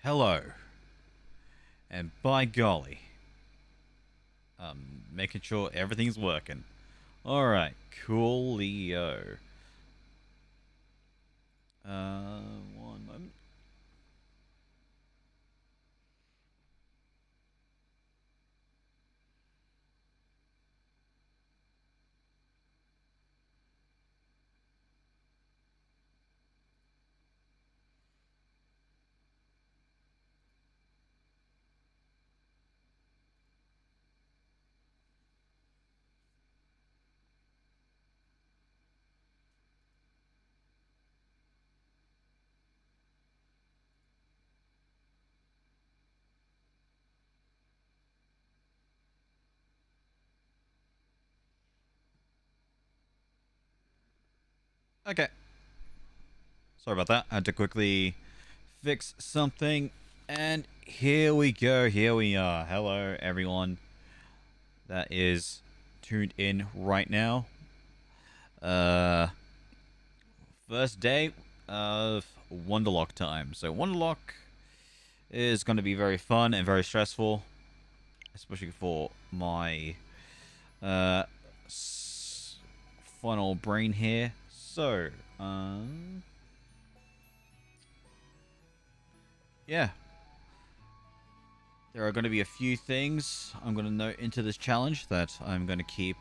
Hello. And by golly, making sure everything's working. Alright, coolio. One moment. Okay. Sorry about that. I had to quickly fix something. And here we go. Here we are. Hello, everyone that is tuned in right now. Uh, First day of Wonderlocke time. So Wonderlocke is going to be very fun and very stressful, especially for my uh, final brain here. So, yeah, there are going to be a few things I'm going to note into this challenge that I'm going to keep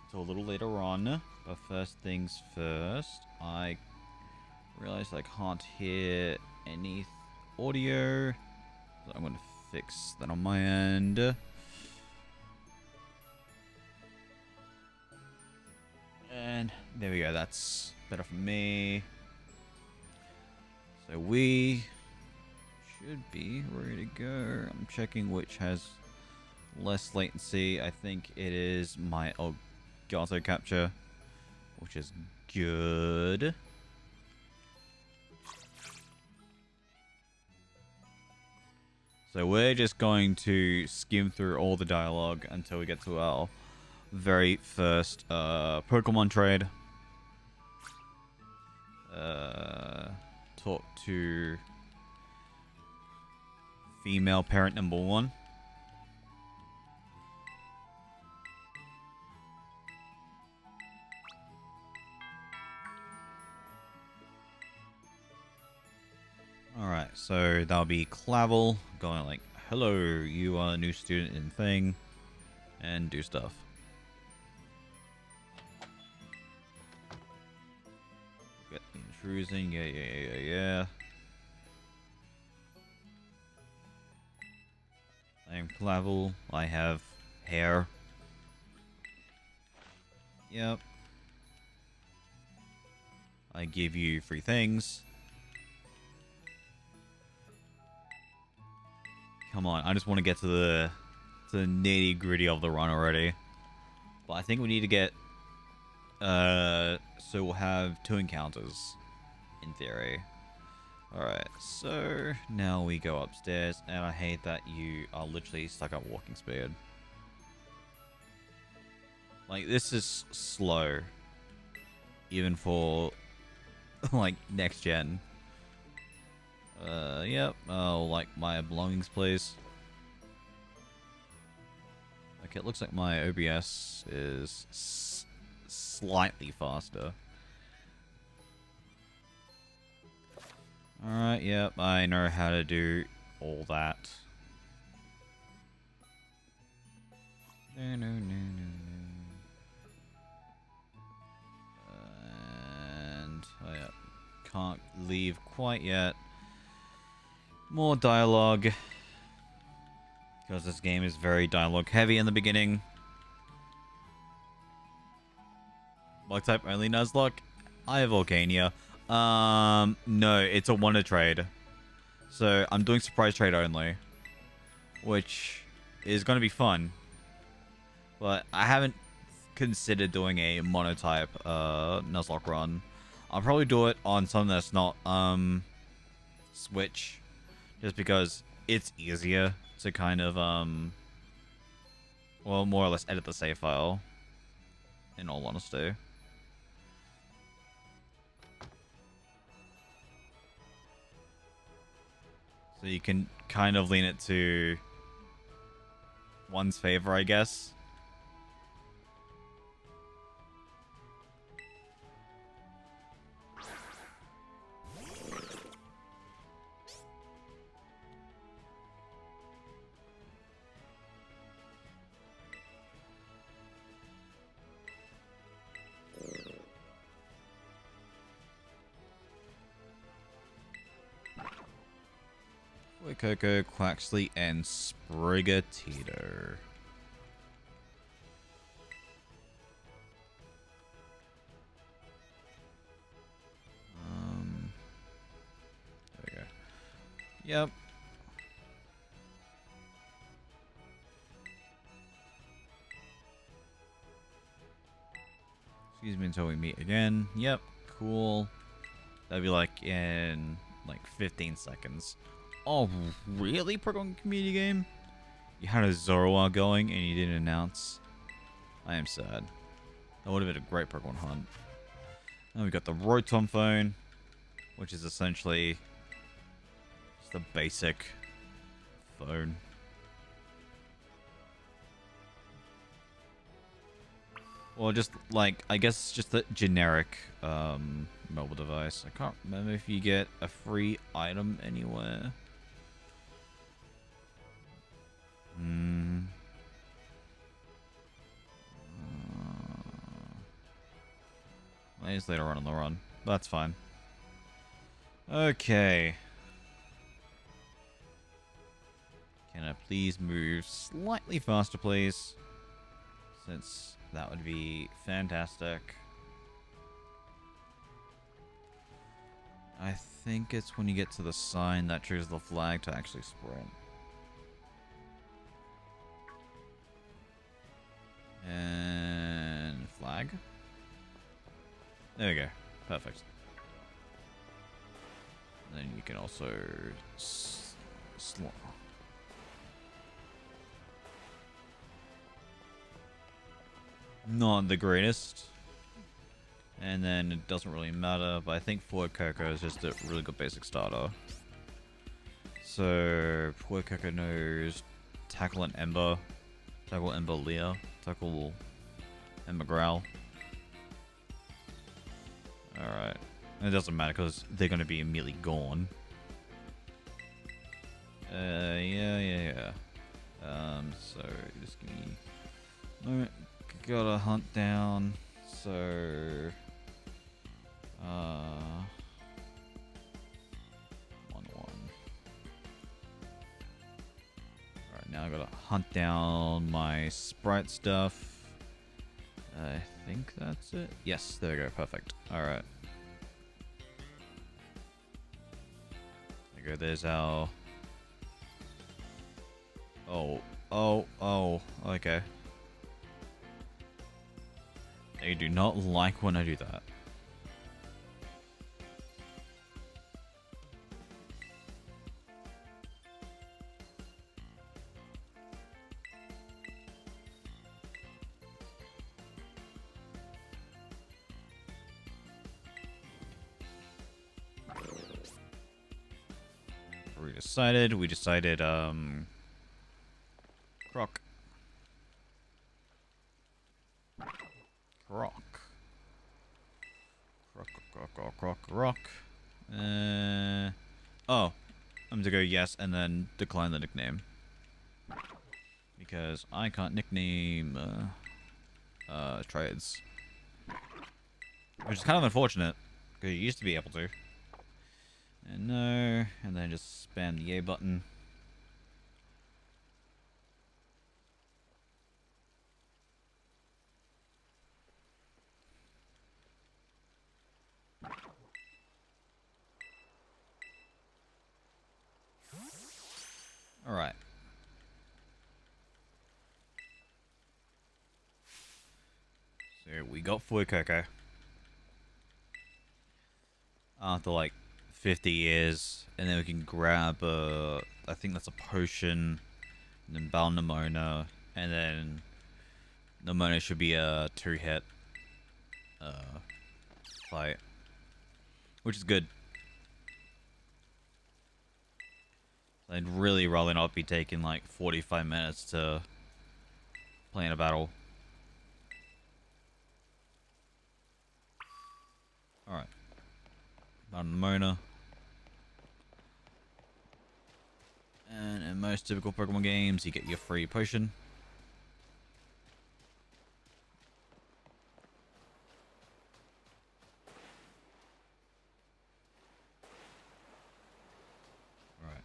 until a little later on. But first things first, I realized I can't hear any audio, so I'm going to fix that on my end. And there we go, that's better for me. So we should be ready to go. I'm checking which has less latency. I think it is my Elgato capture, which is good. So we're just going to skim through all the dialogue until we get to our very first Pokemon trade. Talk to female parent number 1. Alright, so that'll be Clavel going like, hello, you are a new student in thing, and do stuff. Get intruding, yeah. I am Clavel, I have hair. Yep. I give you 3 things. Come on, I just want to get to the nitty gritty of the run already. But I think we need to get so we'll have 2 encounters in theory. Alright, so now we go upstairs, and I hate that you are literally stuck at walking speed. Like, this is slow. Even for like next gen. Yep. Oh, like my belongings, please. Okay, it looks like my OBS is slightly faster. Alright, yep, I know how to do all that. No. And, oh yeah, can't leave quite yet. More dialogue. Because this game is very dialogue heavy in the beginning. Bug type only Nuzlocke. I have Volcania. No, it's a wonder trade. So I'm doing surprise trade only. Which is going to be fun. But I haven't considered doing a monotype Nuzlocke run. I'll probably do it on something that's not Switch. Just because it's easier to kind of well, more or less edit the save file, in all honesty. So you can kind of lean it to one's favor, I guess. Coco, Quaxley, and Sprigatito. There we go. Yep. Excuse me until we meet again. Yep. Cool. That'd be like in like 15 seconds. Oh, really, Pokemon community game? You had a Zoroark going and you didn't announce? I am sad. That would have been a great Pokemon hunt. And we got the Rotom phone, which is essentially just a basic phone. Or just like, I guess just the generic mobile device. I can't remember if you get a free item anywhere. It's later on in the run. That's fine. Okay. Can I please move slightly faster, please? Since that would be fantastic. I think it's when you get to the sign that triggers the flag to actually sprint. And flag. There we go. Perfect. And then you can also not the greatest. And then it doesn't really matter, but I think Ford Coco is just a really good basic starter. So Ford Coco knows Tackle and Ember. Tackle Ember Leah. Tackle Ember Growl. Alright. It doesn't matter because they're going to be immediately gone. Yeah. So just give me a moment. Gotta hunt down. So, Alright, now I gotta hunt down my Sprite stuff. I think that's it. Yes, there we go. Perfect. Alright. There we go. There's our... Oh. Okay. I do not like when I do that. We decided, Croc. Oh, I'm to go yes and then decline the nickname. Because I can't nickname, trades. Which is kind of unfortunate, because you used to be able to. And no, and then just spam the A button. Alright. So we got Foy Coco. After like 50 years, and then we can grab I think that's a potion, and then Bal Nemona, and then Nemona should be a 2-hit fight, which is good. I'd really rather not be taking like 45 minutes to play in a battle. Alright. Mountain Mona. And in most typical Pokemon games, you get your free potion. Alright.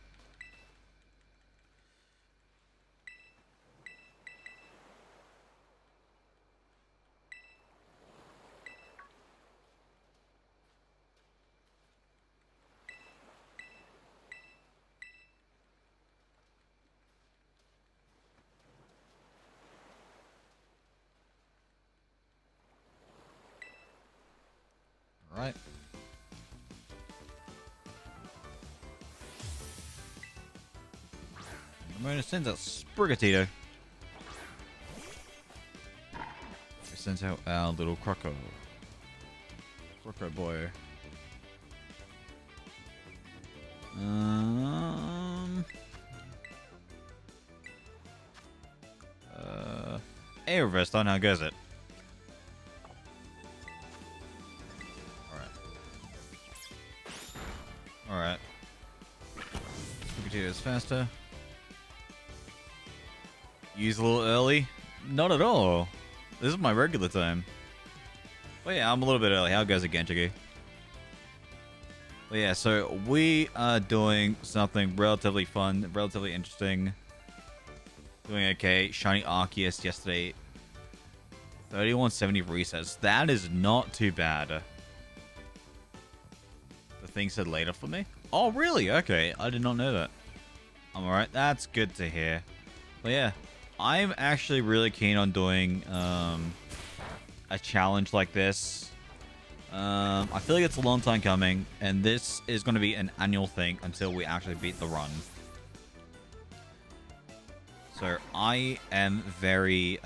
Alright. Mona sends out Sprigatito. It sends out our little Croco. Croco boy. Air Vest on, how goes it? Alright. Sprigatito is faster. Use a little early? Not at all. This is my regular time. But yeah, I'm a little bit early. How goes it, Genchigi? But yeah, so we are doing something relatively fun, relatively interesting. Doing okay. Shiny Arceus yesterday. 3170 resets. That is not too bad. The thing said later for me? Oh, really? Okay. I did not know that. I'm alright. That's good to hear. But yeah, I'm actually really keen on doing a challenge like this. I feel like it's a long time coming, and this is going to be an annual thing until we actually beat the run. So I am very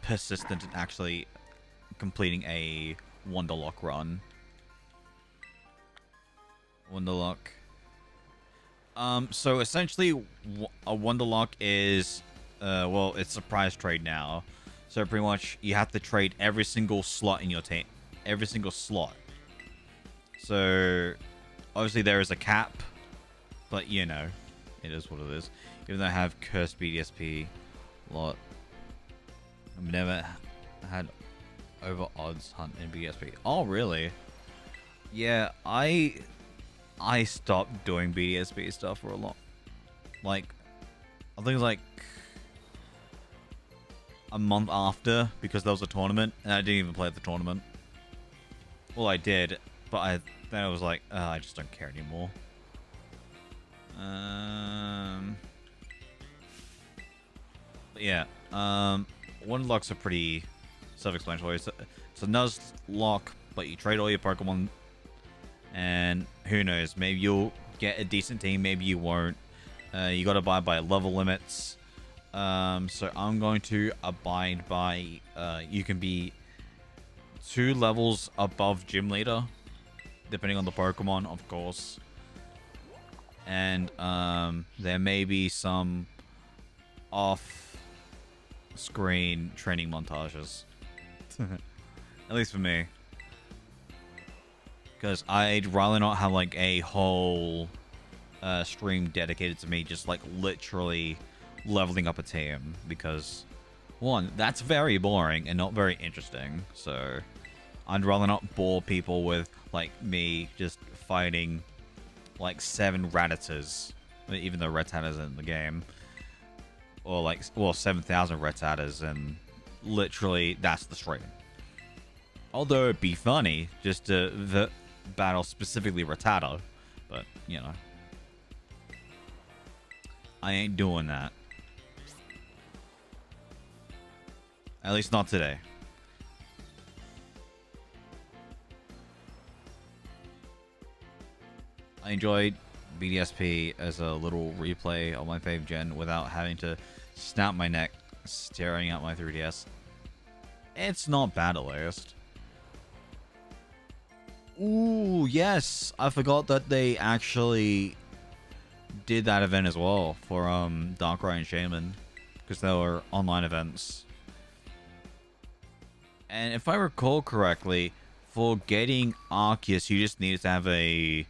persistent in actually completing a Wonderlocke run. Wonderlocke. So essentially, a Wonderlocke is, well, it's surprise trade now. So pretty much, you have to trade every single slot in your team. Every single slot. So, obviously there is a cap. But, you know, it is what it is. Even though I have cursed BDSP lot. I've never had over odds hunt in BDSP. Oh, really? Yeah, I stopped doing BDSP stuff for a lot. Like, I think it was like a month after, because there was a tournament, and I didn't even play at the tournament. Well, I did, but then I was like, I just don't care anymore. But yeah, Wonderlocks are pretty self-explanatory. It's a Nuzlocke, but you trade all your Pokemon, and who knows, maybe you'll get a decent team, maybe you won't. You gotta abide by level limits. So I'm going to abide by, you can be 2 levels above Gym Leader, depending on the Pokemon, of course. And there may be some off-screen training montages. At least for me. Because I'd rather not have like a whole stream dedicated to me just like literally leveling up a team. Because, one, that's very boring and not very interesting. So I'd rather not bore people with like me just fighting like 7 Rattatas, even though Rattata's in the game, or like, well, 7,000 Rattatas, and literally that's the stream. Although it'd be funny just to battle specifically Rattata, but you know, I ain't doing that. At least not today. I enjoyed BDSP as a little replay on my fave gen without having to snap my neck staring at my 3DS. It's not bad, at least. Ooh, yes! I forgot that they actually did that event as well for Darkrai and Shaman, because they were online events. And if I recall correctly, for getting Arceus, you just needed to have a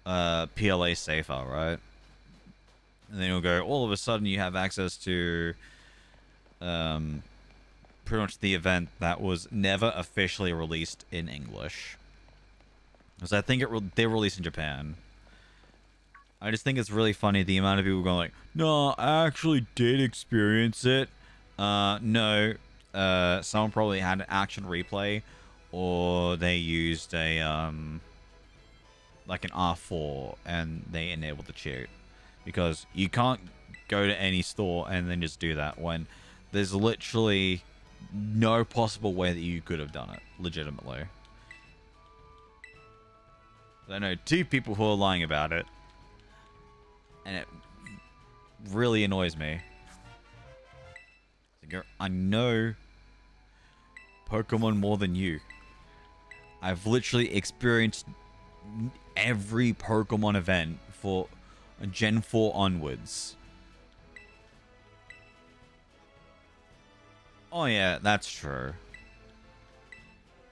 PLA safer, right? And then you'll go, all of a sudden you have access to pretty much the event that was never officially released in English. Because I think they released in Japan. I just think it's really funny the amount of people going like, no, I actually did experience it. No. Someone probably had an action replay, or they used a like an R4 and they enabled the cheat. Because you can't go to any store and then just do that when there's literally no possible way that you could have done it legitimately. I know 2 people who are lying about it, and it really annoys me. I know Pokemon more than you. I've literally experienced every Pokemon event for Gen 4 onwards. Oh yeah, that's true.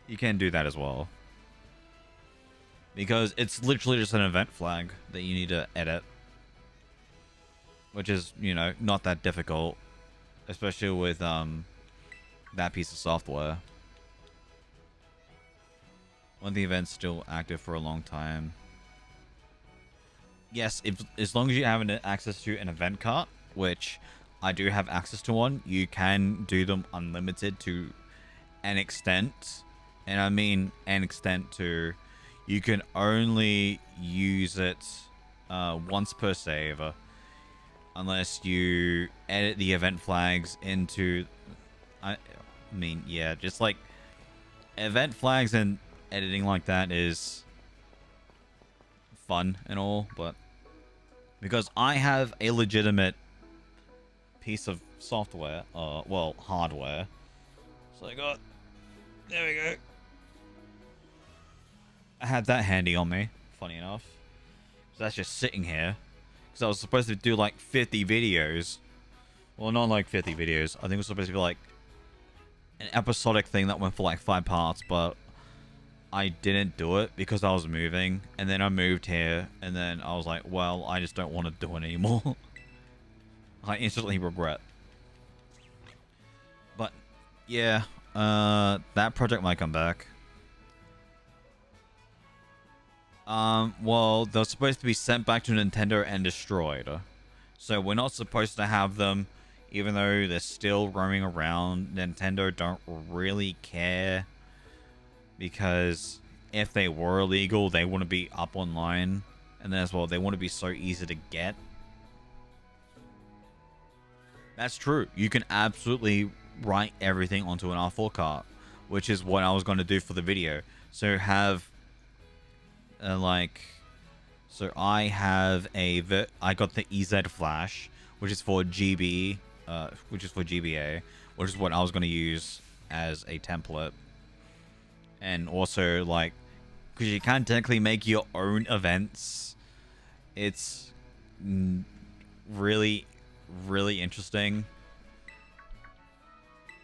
You can do that as well. Because it's literally just an event flag that you need to edit. Which is, you know, not that difficult. Especially with that piece of software. When the event's still active for a long time. Yes, as long as you have access to an event cart, which I do have access to one, you can do them unlimited to an extent. And I mean an extent to, you can only use it once per save. Unless you edit the event flags into... I mean, yeah, just like... Event flags and editing like that is fun and all, but... Because I have a legitimate piece of software, well, hardware. So I got... There we go. I had that handy on me, funny enough. So that's just sitting here. Because I was supposed to do like 50 videos. Well, not like 50 videos. I think it was supposed to be like an episodic thing that went for like 5 parts, but I didn't do it because I was moving. And then I moved here, and then I was like, well, I just don't want to do it anymore. I instantly regret. But yeah, that project might come back. Well, they're supposed to be sent back to Nintendo and destroyed. So we're not supposed to have them, even though they're still roaming around. Nintendo don't really care. Because if they were illegal, they wouldn't be up online. And then as well, they wouldn't be so easy to get. That's true. You can absolutely write everything onto an R4 cart. Which is what I was going to do for the video. So have... so I have I got the EZ Flash, which is for GB, which is for GBA, which is what I was going to use as a template. And also, like, because you can technically make your own events. It's really, really interesting.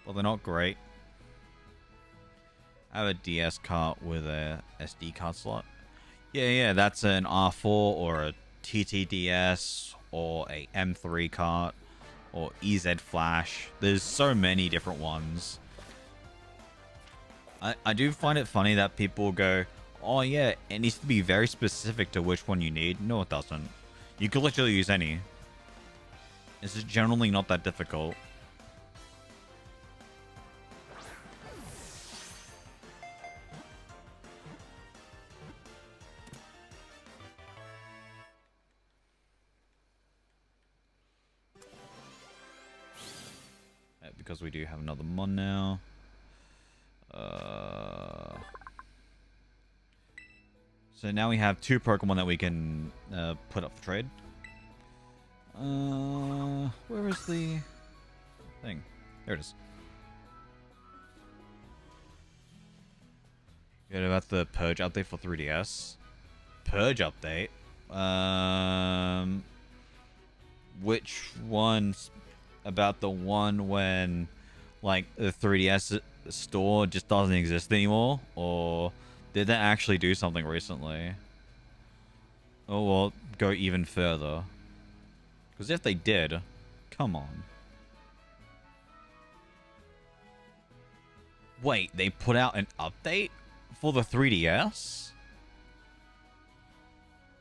Well, they're not great. I have a DS cart with a SD card slot. Yeah, that's an R4 or a TTDS or a M3 cart or EZ Flash. There's so many different ones. I do find it funny that people go, oh yeah, it needs to be very specific to which one you need. No, it doesn't. You could literally use any. It's just generally not that difficult. Because we do have another mon now. So now we have 2 Pokemon that we can put up for trade. Where is the thing? There it is. Good about the Purge update for 3DS. Purge update? which one's about the one when, like, the 3DS store just doesn't exist anymore? Or did they actually do something recently? Or well, go even further? Because if they did, come on. Wait, they put out an update for the 3DS?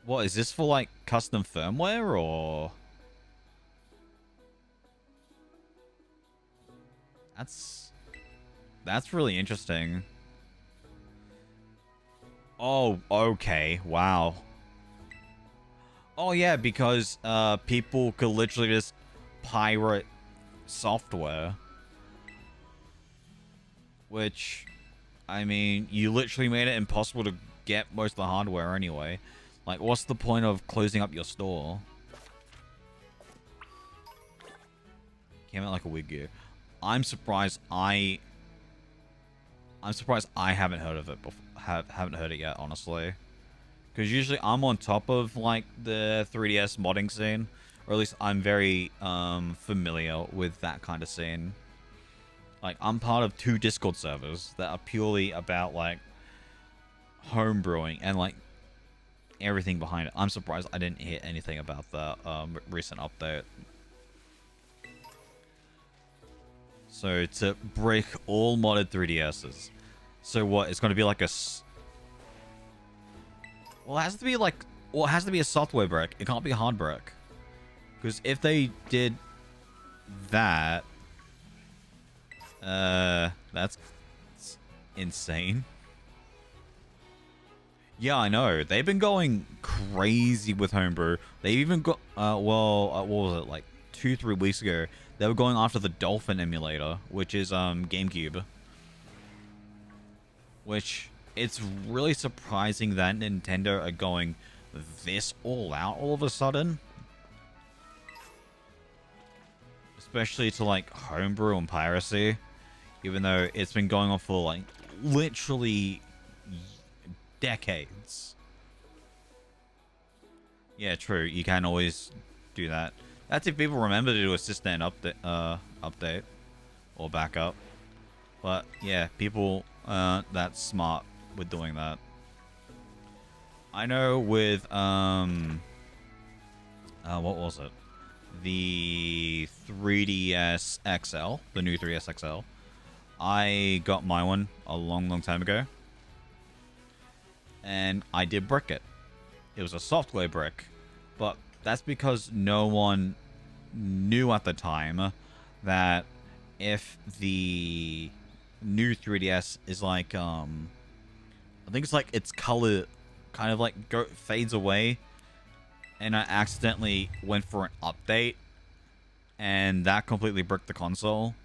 What, is this for, like, custom firmware, or...? That's really interesting. Oh, okay. Wow. Oh, yeah, because, people could literally just pirate software. Which, I mean, you literally made it impossible to get most of the hardware anyway. Like, what's the point of closing up your store? Came out like a weird gear. I'm surprised I haven't heard of it before. Haven't heard it yet, honestly. Because usually I'm on top of, like, the 3DS modding scene. Or at least I'm very familiar with that kind of scene. Like, I'm part of 2 Discord servers that are purely about, like, homebrewing and, like, everything behind it. I'm surprised I didn't hear anything about the recent update. So, to break all modded 3DSs. So what, it's going to be like a... Well, it has to be like... Well, it has to be a software brick. It can't be a hard brick. Because if they did that... That's insane. Yeah, I know. They've been going crazy with homebrew. They even got... what was it? Like, 2-3 weeks ago, they were going after the Dolphin emulator, which is, GameCube. Which, it's really surprising that Nintendo are going this all out all of a sudden. Especially to, like, homebrew and piracy. Even though it's been going on for, like, literally decades. Yeah, true. You can always do that. That's if people remember to do a system update or backup. But yeah, people that's smart with doing that. I know with what was it? The 3DS XL, the new 3DS XL. I got my one a long time ago. And I did brick it. It was a software brick. But that's because no one knew at the time that if the new 3DS is like, I think it's like its color kind of like fades away. And I accidentally went for an update. And that completely bricked the console.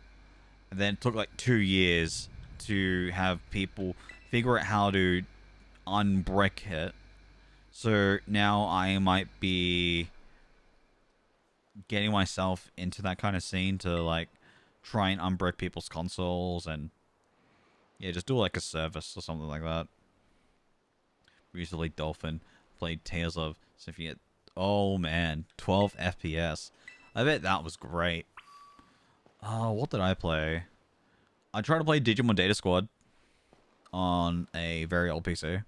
And then it took like 2 years to have people figure out how to unbrick it. So now I might be getting myself into that kind of scene to like try and unbrick people's consoles and yeah, just do like a service or something like that. Recently Dolphin played Tales of Symphonia. Oh man, 12 FPS. I bet that was great. Oh, what did I play? I tried to play Digimon Data Squad on a very old PC.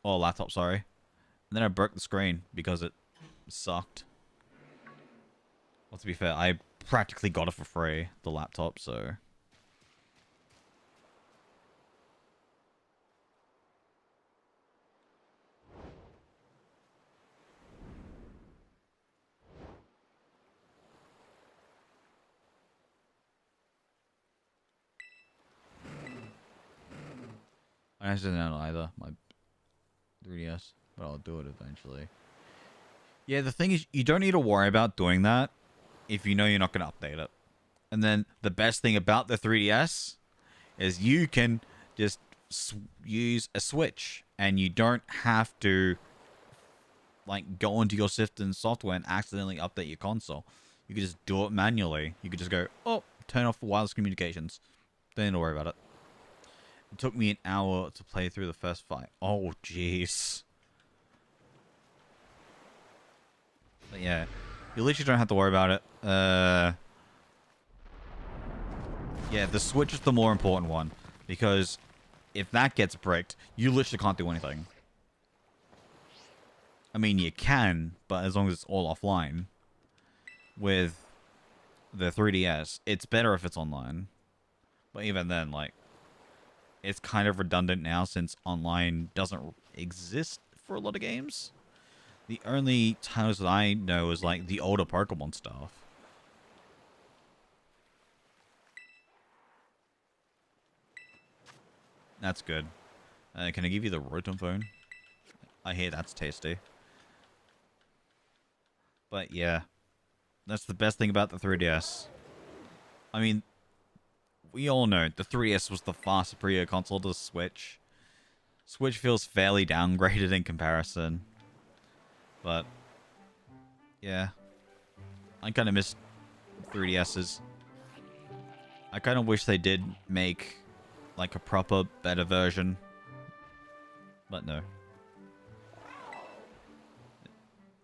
Or laptop, sorry. And then I broke the screen because it sucked. Well, to be fair, I practically got it for free, the laptop, so... I actually don't know either, my 3DS, but I'll do it eventually. Yeah, the thing is, you don't need to worry about doing that if you know you're not going to update it. And then the best thing about the 3DS is you can just use a Switch and you don't have to like go into your system software and accidentally update your console. You can just do it manually. You could just go, oh, turn off wireless communications. Don't need to worry about it. It took me an hour to play through the first fight. Oh, jeez. But yeah, You literally don't have to worry about it. Yeah, the Switch is the more important one. Because if that gets bricked, you literally can't do anything. I mean, you can, but as long as it's all offline. With the 3DS, it's better if it's online. But even then, like, it's kind of redundant now since online doesn't exist for a lot of games. The only titles that I know is, like, the older Pokemon stuff. That's good. Can I give you the Rotom phone? I hear that's tasty. But yeah, that's the best thing about the 3DS. I mean, we all know the 3DS was the far superior console to the Switch. Switch feels fairly downgraded in comparison. But yeah, I kind of miss 3DSs. I kind of wish they did make like a proper, better version. But no.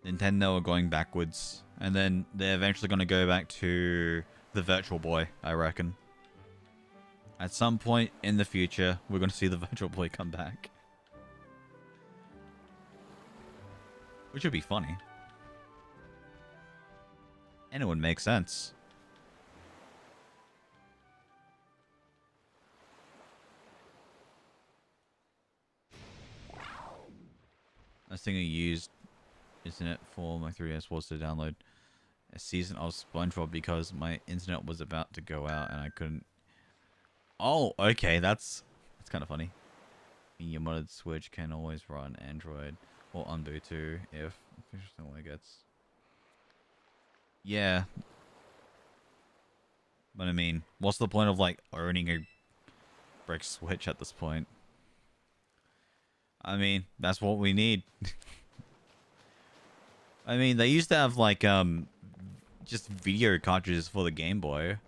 Nintendo are going backwards. And then they're eventually going to go back to the Virtual Boy, I reckon. At some point in the future, we're going to see the Virtual Boy come back. Which would be funny. And it would make sense. Last thing I used internet for my 3DS was to download a season of SpongeBob because my internet was about to go out and I couldn't. Oh, okay, that's kind of funny. Your modded Switch can always run Android or Ubuntu if it gets. Yeah, but I mean, what's the point of like owning a brick Switch at this point? I mean, that's what we need. I mean, they used to have like just video cartridges for the Game Boy.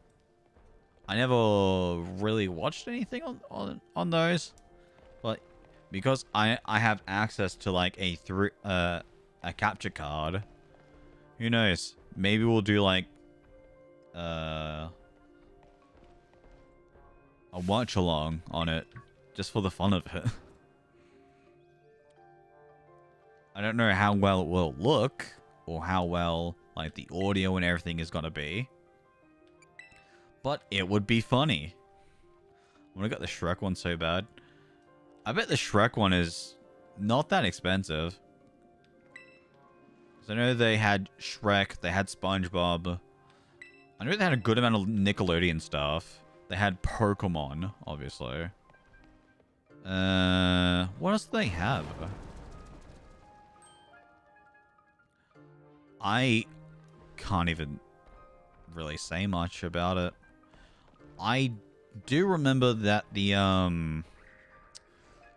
I never really watched anything on those, but because I have access to like a capture card, who knows? Maybe we'll do like a watch along on it just for the fun of it. I don't know how well it will look or how well like the audio and everything is gonna be, but it would be funny. I want to get the Shrek one so bad. I bet the Shrek one is not that expensive. So I know they had Shrek, they had SpongeBob. I know they had a good amount of Nickelodeon stuff. They had Pokemon, obviously. What else do they have? I can't even really say much about it. I do remember that the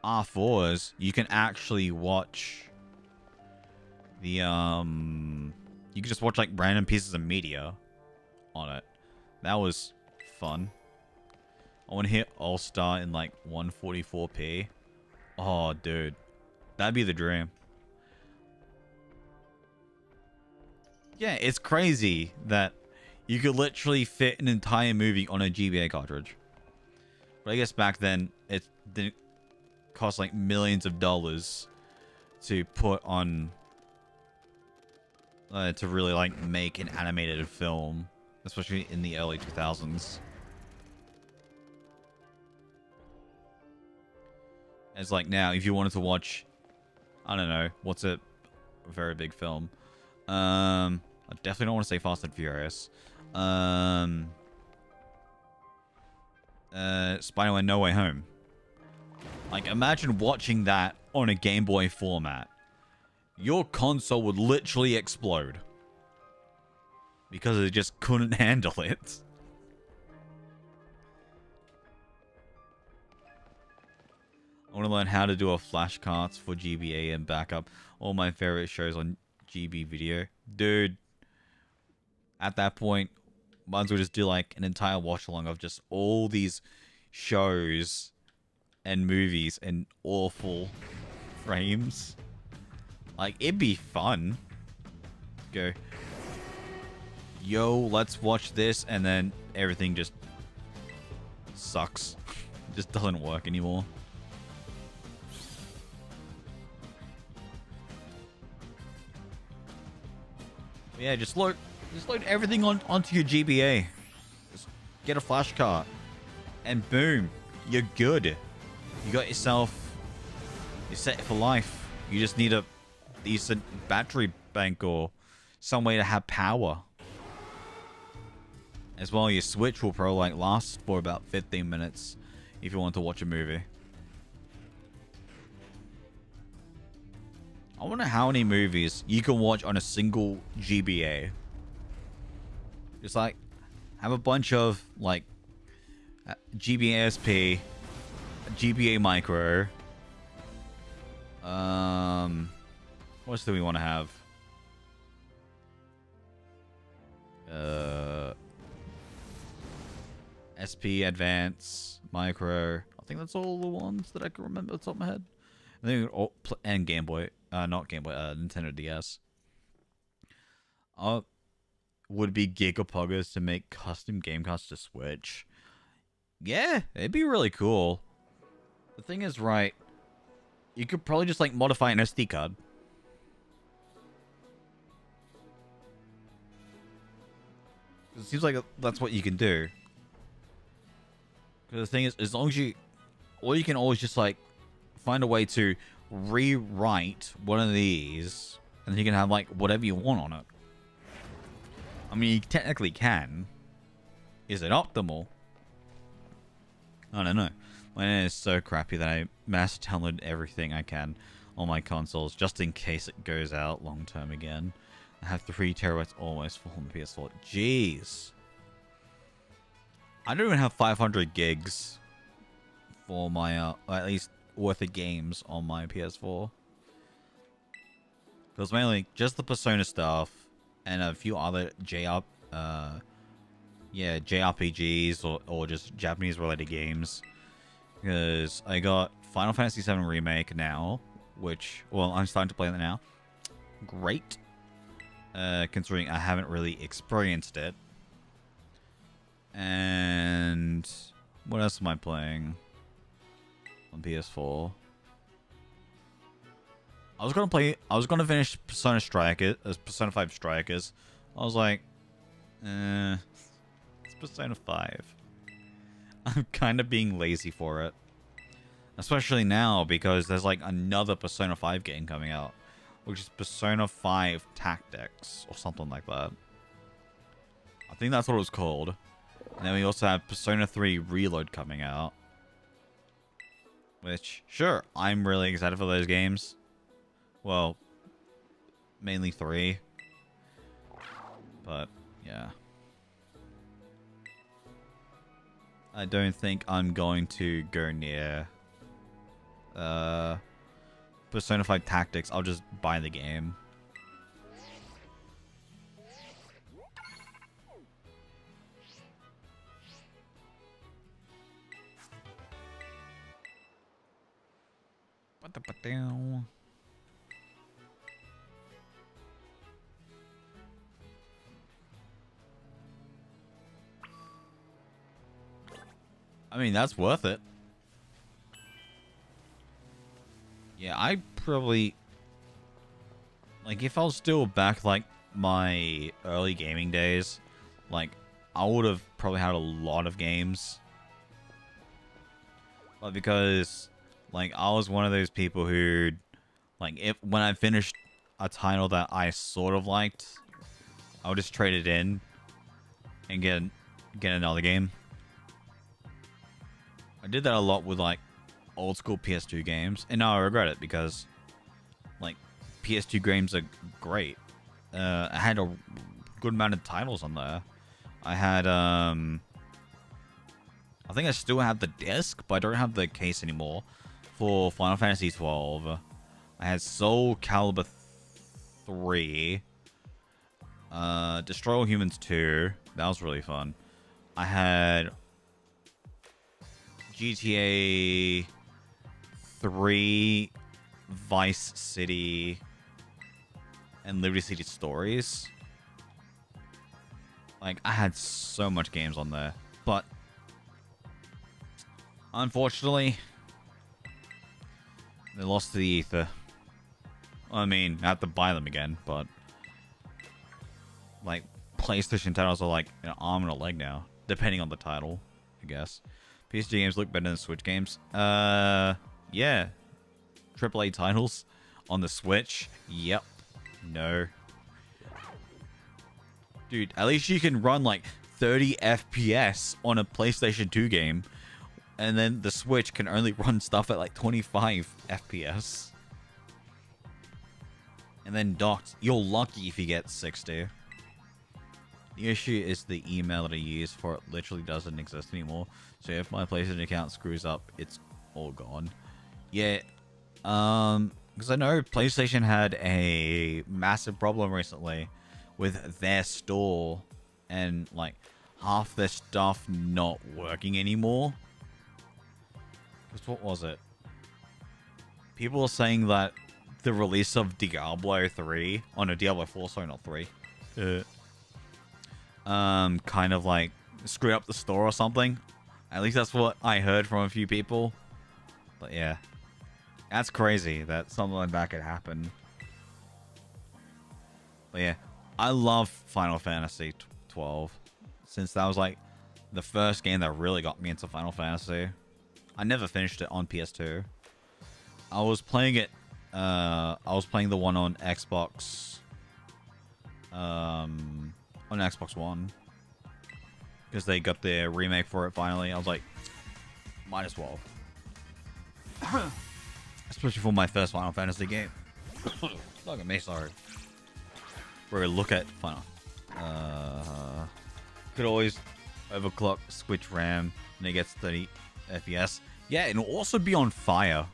R4s, you can actually watch the you can just watch like random pieces of media on it. That was fun. I want to hit All Star in like 144p. Oh, dude, that'd be the dream. Yeah, it's crazy that you could literally fit an entire movie on a GBA cartridge. But I guess back then, it didn't cost like millions of dollars to put on... to really like make an animated film. Especially in the early 2000s. It's like now, if you wanted to watch... I don't know, what's a very big film? I definitely don't want to say Fast and Furious. Spider-Man No Way Home. Like, imagine watching that on a Game Boy format. Your console would literally explode. Because it just couldn't handle it. I want to learn how to do a flashcards for GBA and backup all my favorite shows on GB Video. Dude, at that point, might as well just do like an entire watch along of just all these shows and movies in awful frames. Like, it'd be fun. Go. yo, let's watch this, and then everything just sucks. It just doesn't work anymore. But yeah, just load everything onto your GBA. Just get a flash card, and boom, you're good. You got yourself. You're set for life. You just need a decent battery bank or some way to have power. As well, your Switch will probably like last for about 15 minutes if you want to watch a movie. I wonder how many movies you can watch on a single GBA. Just like have a bunch of like GBA SP, GBA Micro. What else do we want to have? SP Advance, Micro. I think that's all the ones that I can remember off the top of my head. I think and Game Boy, not Game Boy, Nintendo DS. Would be gigapoggers to make custom game cards to Switch. Yeah, it'd be really cool. The thing is, right, you could probably just like modify an SD card. It seems like that's what you can do. Because the thing is, as long as or you can always just like find a way to rewrite one of these, and then you can have like whatever you want on it. I mean, you technically can. Is it optimal? I don't know. My internet is so crappy that I mass download everything I can on my consoles just in case it goes out long term again. I have 3 terabytes almost full on the PS4. Jeez. I don't even have 500 gigs for my, at least worth of games on my PS4. Because mainly just the Persona stuff and a few other JRPGs or just Japanese related games. Because I got Final Fantasy VII Remake now, which, well, I'm starting to play that now. Great. Considering I haven't really experienced it. And what else am I playing on PS4? I was gonna finish Persona 5 Strikers. I was like, it's Persona 5. I'm kind of being lazy for it. Especially now because there's like another Persona 5 game coming out, which is Persona 5 Tactics or something like that. I think that's what it was called. And then we also have Persona 3 Reload coming out. Which, sure, I'm really excited for those games. Well, mainly 3. But, yeah. I don't think I'm going to go near Persona 5 Tactics. I'll just buy the game. I mean, that's worth it. Yeah, I probably... Like, if I was still back, like, my early gaming days, like, I would have probably had a lot of games. But because, like, I was one of those people who, like, when I finished a title that I sort of liked, I would just trade it in and get another game. I did that a lot with, like, old school PS2 games, and now I regret it because, like, PS2 games are great. I had a good amount of titles on there. I had, I think I still have the disc, but I don't have the case anymore for Final Fantasy 12. I had Soul Calibur 3. Destroy All Humans 2. That was really fun. I had GTA 3, Vice City, and Liberty City Stories. Like, I had so much games on there. But, unfortunately, they lost to the ether. I mean, I have to buy them again, but... Like, PlayStation titles are like an arm and a leg now. Depending on the title, I guess. PC games look better than Switch games. Yeah. AAA titles on the Switch. Yep. No. Dude, at least you can run like 30 FPS on a PlayStation 2 game. And then the Switch can only run stuff at like 25 FPS. And then docked, you're lucky if you get 60. The issue is the email that I use for it literally doesn't exist anymore. So if my PlayStation account screws up, it's all gone. Yeah. Because I know PlayStation had a massive problem recently with their store and like half their stuff not working anymore. Because what was it? People are saying that the release of Diablo 3, oh no, Diablo 4, sorry, not 3. Kind of like screwed up the store or something. At least that's what I heard from a few people. But yeah. That's crazy that something like that could happen. But yeah, I love Final Fantasy 12. Since that was like the first game that really got me into Final Fantasy. I never finished it on PS2. I was playing it, I was playing the one on Xbox, on Xbox One. Because they got their remake for it finally. I was like, might as well. Especially for my first Final Fantasy game. Look at me, sorry. We're gonna look at Final. Could always overclock Switch RAM and it gets 30 FPS. Yeah, and it'll also be on fire.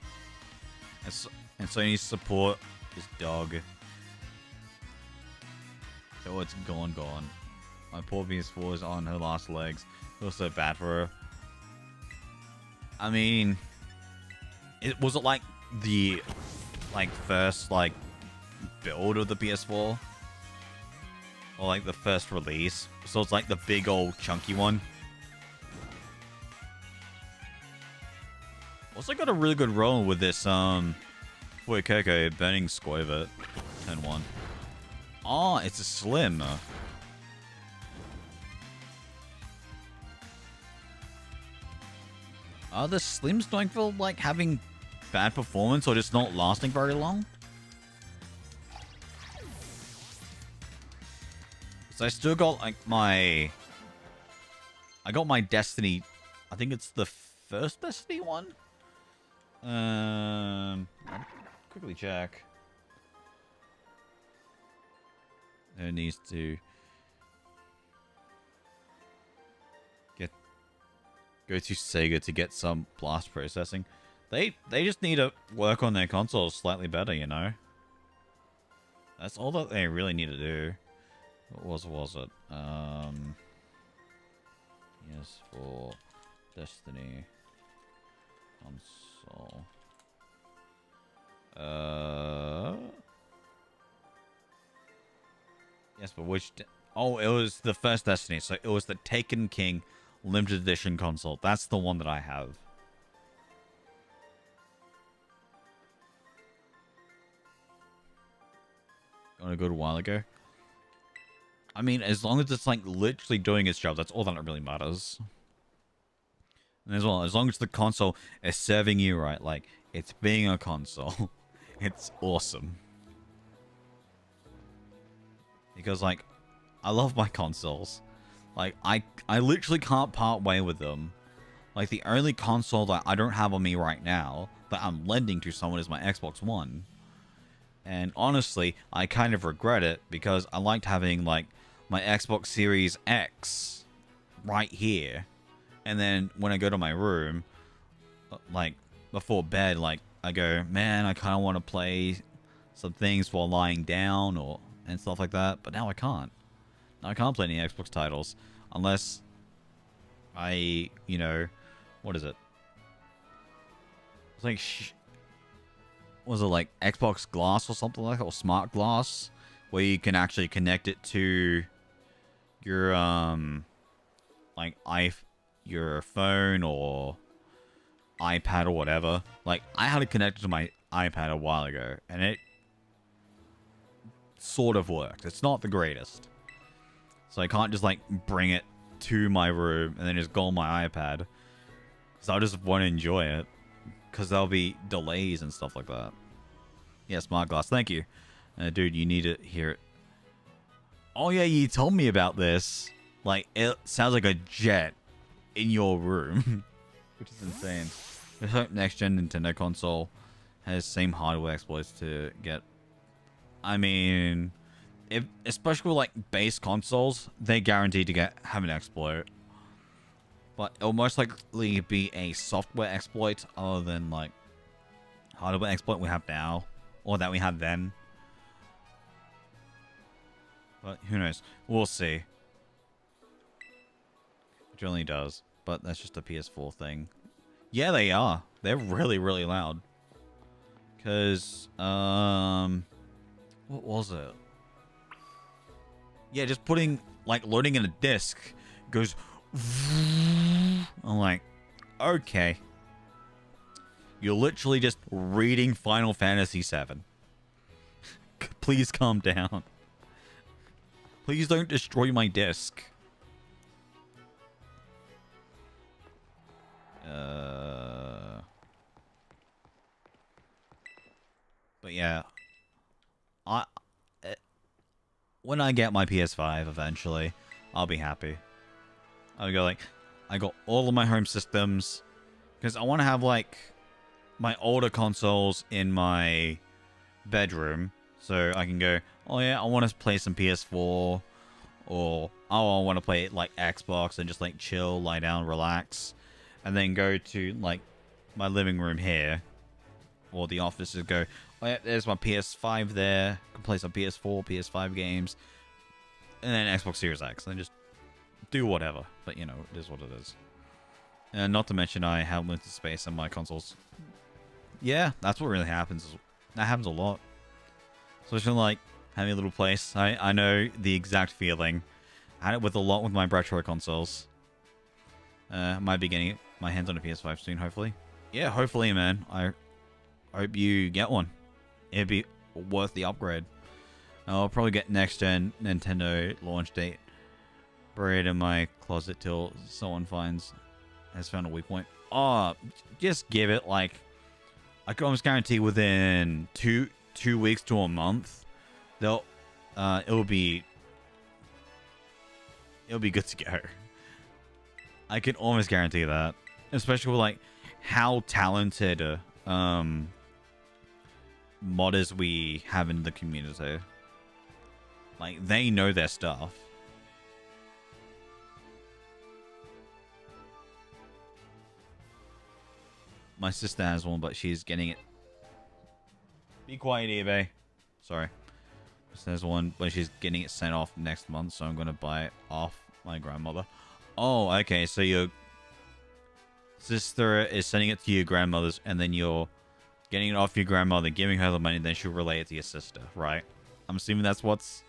And Sony's support is dog. So it's gone. My poor PS4 is on her last legs. It feels so bad for her. I mean, was it like the first build of the PS4? Or like the first release? So it's like the big old chunky one. Also got a really good roll with this Boy Coco Burning Squovet turn 1. Oh, it's a slim. Are the slims going for like having bad performance or just not lasting very long? So I still got like I got my Destiny, I think it's the first Destiny one? Quickly check. It needs to go to Sega to get some blast processing. They just need to work on their consoles slightly better, you know. That's all that they really need to do. What was it? Yes, for Destiny console. Yes, but which? Oh, it was the first Destiny. So it was the Taken King limited edition console. That's the one that I have. Got a good while ago. I mean, as long as it's like literally doing its job, that's all that really matters. And as well, as long as the console is serving you right, like it's being a console, it's awesome. Because like, I love my consoles. Like, I literally can't part way with them. Like, the only console that I don't have on me right now that I'm lending to someone is my Xbox One. And honestly, I kind of regret it because I liked having, like, my Xbox Series X right here. And then when I go to my room, like, before bed, like, I go, man, I kind of want to play some things while lying down and stuff like that. But now I can't. I can't play any Xbox titles unless I, you know, what is it? It's like, was it like Xbox Glass or something like that, or Smart Glass, where you can actually connect it to your like your phone or iPad or whatever. Like, I had it connected to my iPad a while ago, and it sort of worked. It's not the greatest. So I can't just, like, bring it to my room and then just go on my iPad. Because I just want to enjoy it. Because there'll be delays and stuff like that. Yeah, smart glass. Thank you. Dude, you need to hear it. Oh, yeah, you told me about this. Like, it sounds like a jet in your room. Which is insane. I hope next-gen Nintendo console has same hardware exploits to get. I mean, if especially with, like, base consoles, they're guaranteed to have an exploit. But it'll most likely be a software exploit other than, like, hardware exploit we have now. Or that we had then. But who knows? We'll see. It generally does. But that's just a PS4 thing. Yeah, they are. They're really, really loud. Because, what was it? Yeah, just putting, like, loading in a disc goes... I'm like, okay. You're literally just reading Final Fantasy VII. Please calm down. Please don't destroy my disc. But yeah, when I get my PS5 eventually, I'll be happy. I'll go like, I got all of my home systems because I want to have like my older consoles in my bedroom, so I can go, oh yeah, I want to play some PS4, or oh, I want to play like Xbox and just like chill, lie down, relax, and then go to like my living room here or the office and go, oh yeah, there's my PS5 there, I can play some PS4, PS5 games, and then Xbox Series X, and just do whatever. But you know, it is what it is. And not to mention, I have limited space on my consoles. Yeah, that's what really happens. That happens a lot. So it's like having a little place. I know the exact feeling. I had it with a lot with my retro consoles. Might be getting my hands on a PS5 soon, hopefully. Yeah, hopefully, man. I hope you get one. It'd be worth the upgrade. I'll probably get next-gen Nintendo launch date buried in my closet till someone has found a weak point. Oh, just give it like, I can almost guarantee within two weeks to a month, it'll be good to go. I can almost guarantee that, especially with like how talented modders we have in the community. Like, they know their stuff. My sister has one, but she's getting it. Be quiet, eBay. Sorry. My sister has one, but she's getting it sent off next month, so I'm going to buy it off my grandmother. Oh, okay, so your sister is sending it to your grandmother's, and then you're getting it off your grandmother, giving her the money, then she'll relay it to your sister, right? I'm assuming that's what's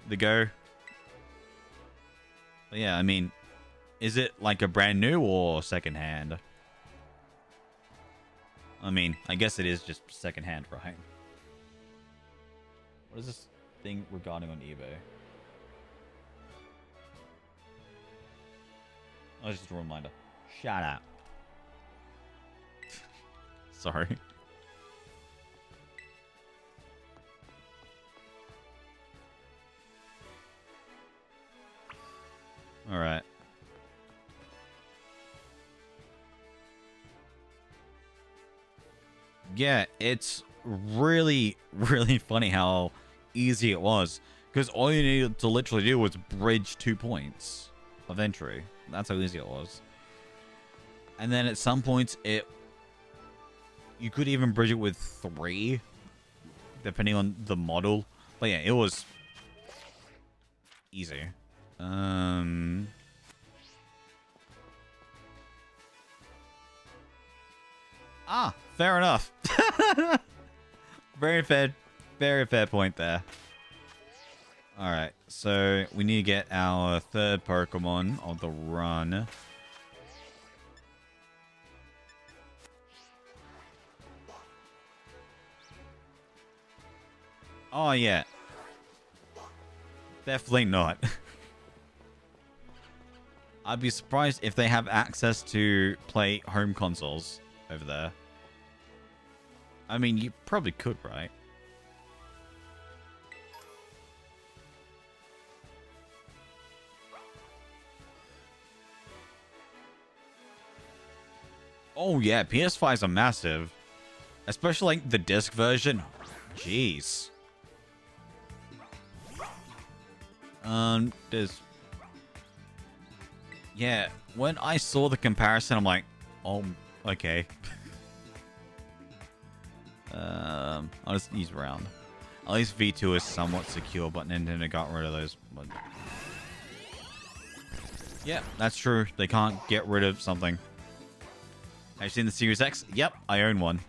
the go. But yeah, I mean, is it like a brand new or secondhand? I mean, I guess it is just secondhand, right? What is this thing regarding on eBay? Oh, it's just a reminder. Shut up. Sorry. All right. Yeah, it's really, really funny how easy it was. Because all you needed to literally do was bridge 2 points of entry. That's how easy it was. And then at some points, you could even bridge it with 3, depending on the model. But yeah, it was easy. Ah, fair enough. Very fair point there. Alright, so we need to get our third Pokemon on the run. Oh, yeah. Definitely not. I'd be surprised if they have access to play home consoles over there. I mean, you probably could, right? Oh, yeah, PS5s are massive. Especially, like, the disc version. Jeez. There's... Yeah, when I saw the comparison, I'm like, oh, okay. I'll just use round. At least V2 is somewhat secure, but Nintendo got rid of those. But... Yeah, that's true. They can't get rid of something. Have you seen the Series X? Yep, I own one.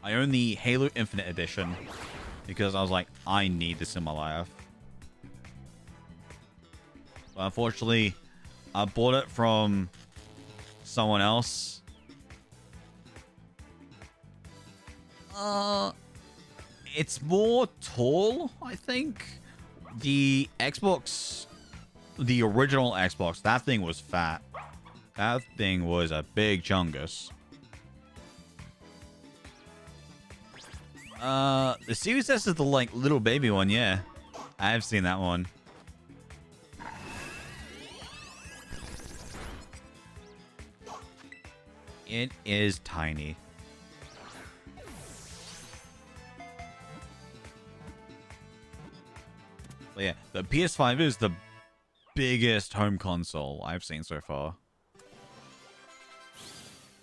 I own the Halo Infinite Edition because I was like, I need this in my life. But unfortunately, I bought it from someone else. It's more tall, I think. The Xbox, the original Xbox, that thing was fat. That thing was a big chungus. The Series S is the, like, little baby one, yeah. I have seen that one. It is tiny. But yeah, the PS5 is the biggest home console I've seen so far.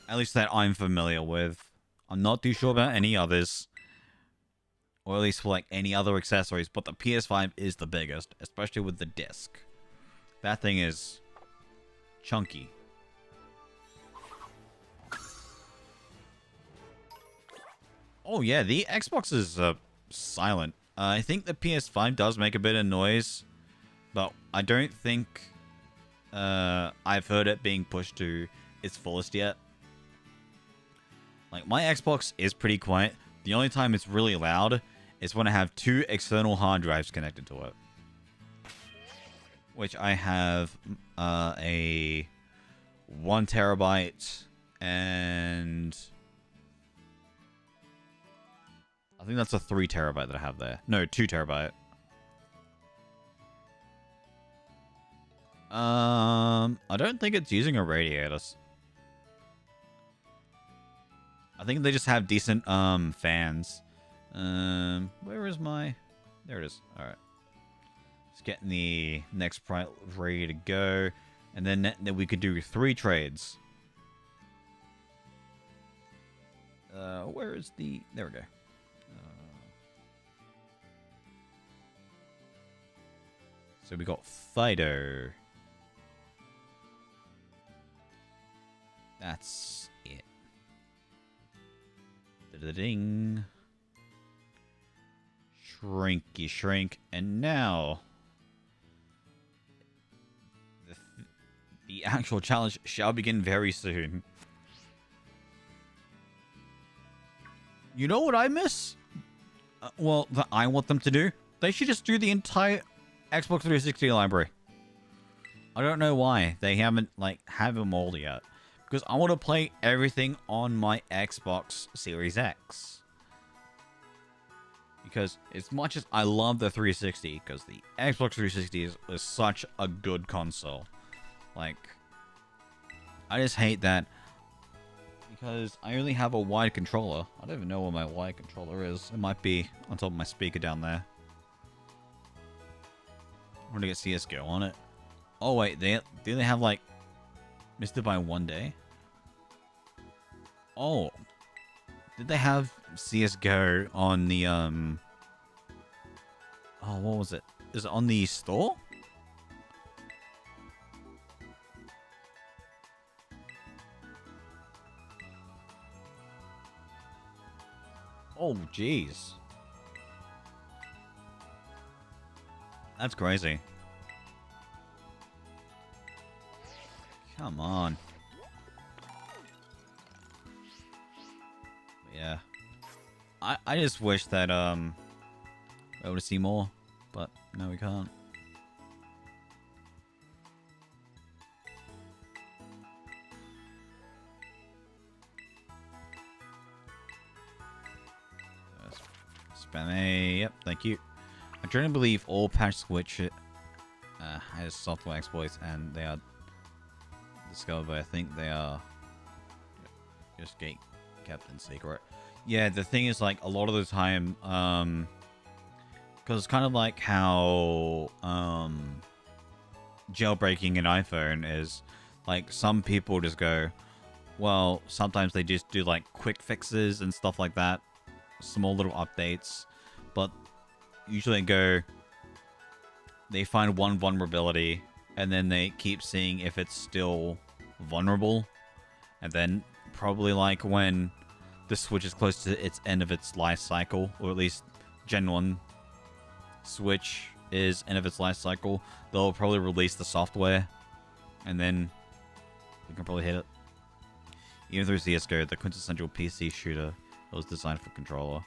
At least that I'm familiar with. I'm not too sure about any others. Or at least for like any other accessories, but the PS5 is the biggest, especially with the disc. That thing is chunky. Oh yeah, the Xbox is silent. I think the PS5 does make a bit of noise, but I don't think I've heard it being pushed to its fullest yet. Like, my Xbox is pretty quiet. The only time it's really loud is when I have 2 external hard drives connected to it. Which I have a 1 terabyte and... I think that's a 3 terabyte that I have there. No, 2 terabyte. I don't think it's using a radiator. I think they just have decent fans. Where is my... There it is. Alright. Just getting the next sprite ready to go. And then we could do 3 trades. Where is the... There we go. So we got Fido. That's it. Da-da-ding. Shrinky shrink. And now... The actual challenge shall begin very soon. You know what I miss? Well, that I want them to do? They should just do the entire Xbox 360 library. I don't know why they haven't, like, have them all yet. Because I want to play everything on my Xbox Series X. Because as much as I love the 360, because the Xbox 360 is such a good console. Like, I just hate that. Because I only have a wide controller. I don't even know where my wide controller is. It might be on top of my speaker down there. I'm gonna get CSGO on it. Oh wait, do they have like missed it by 1 day? Oh, did they have CSGO on the Oh, what was it? Is it on the store? Oh, jeez. That's crazy. Come on. Yeah. I just wish that we were able to see more, but no, we can't. Spam A. Yep, thank you. I truly believe all patch switch has software exploits, and they are discovered, but I think they are just kept in secret. Yeah, the thing is, like, a lot of the time, because it's kind of like how jailbreaking an iPhone is. Like, some people just go, well, sometimes they just do, like, quick fixes and stuff like that. Small little updates. But usually they find one vulnerability, and then they keep seeing if it's still vulnerable. And then probably, like, when the Switch is close to its end of its life cycle, or at least Gen 1 Switch is end of its life cycle, they'll probably release the software, and then we can probably hit it. Even through CSGO, the quintessential PC shooter that was designed for controller.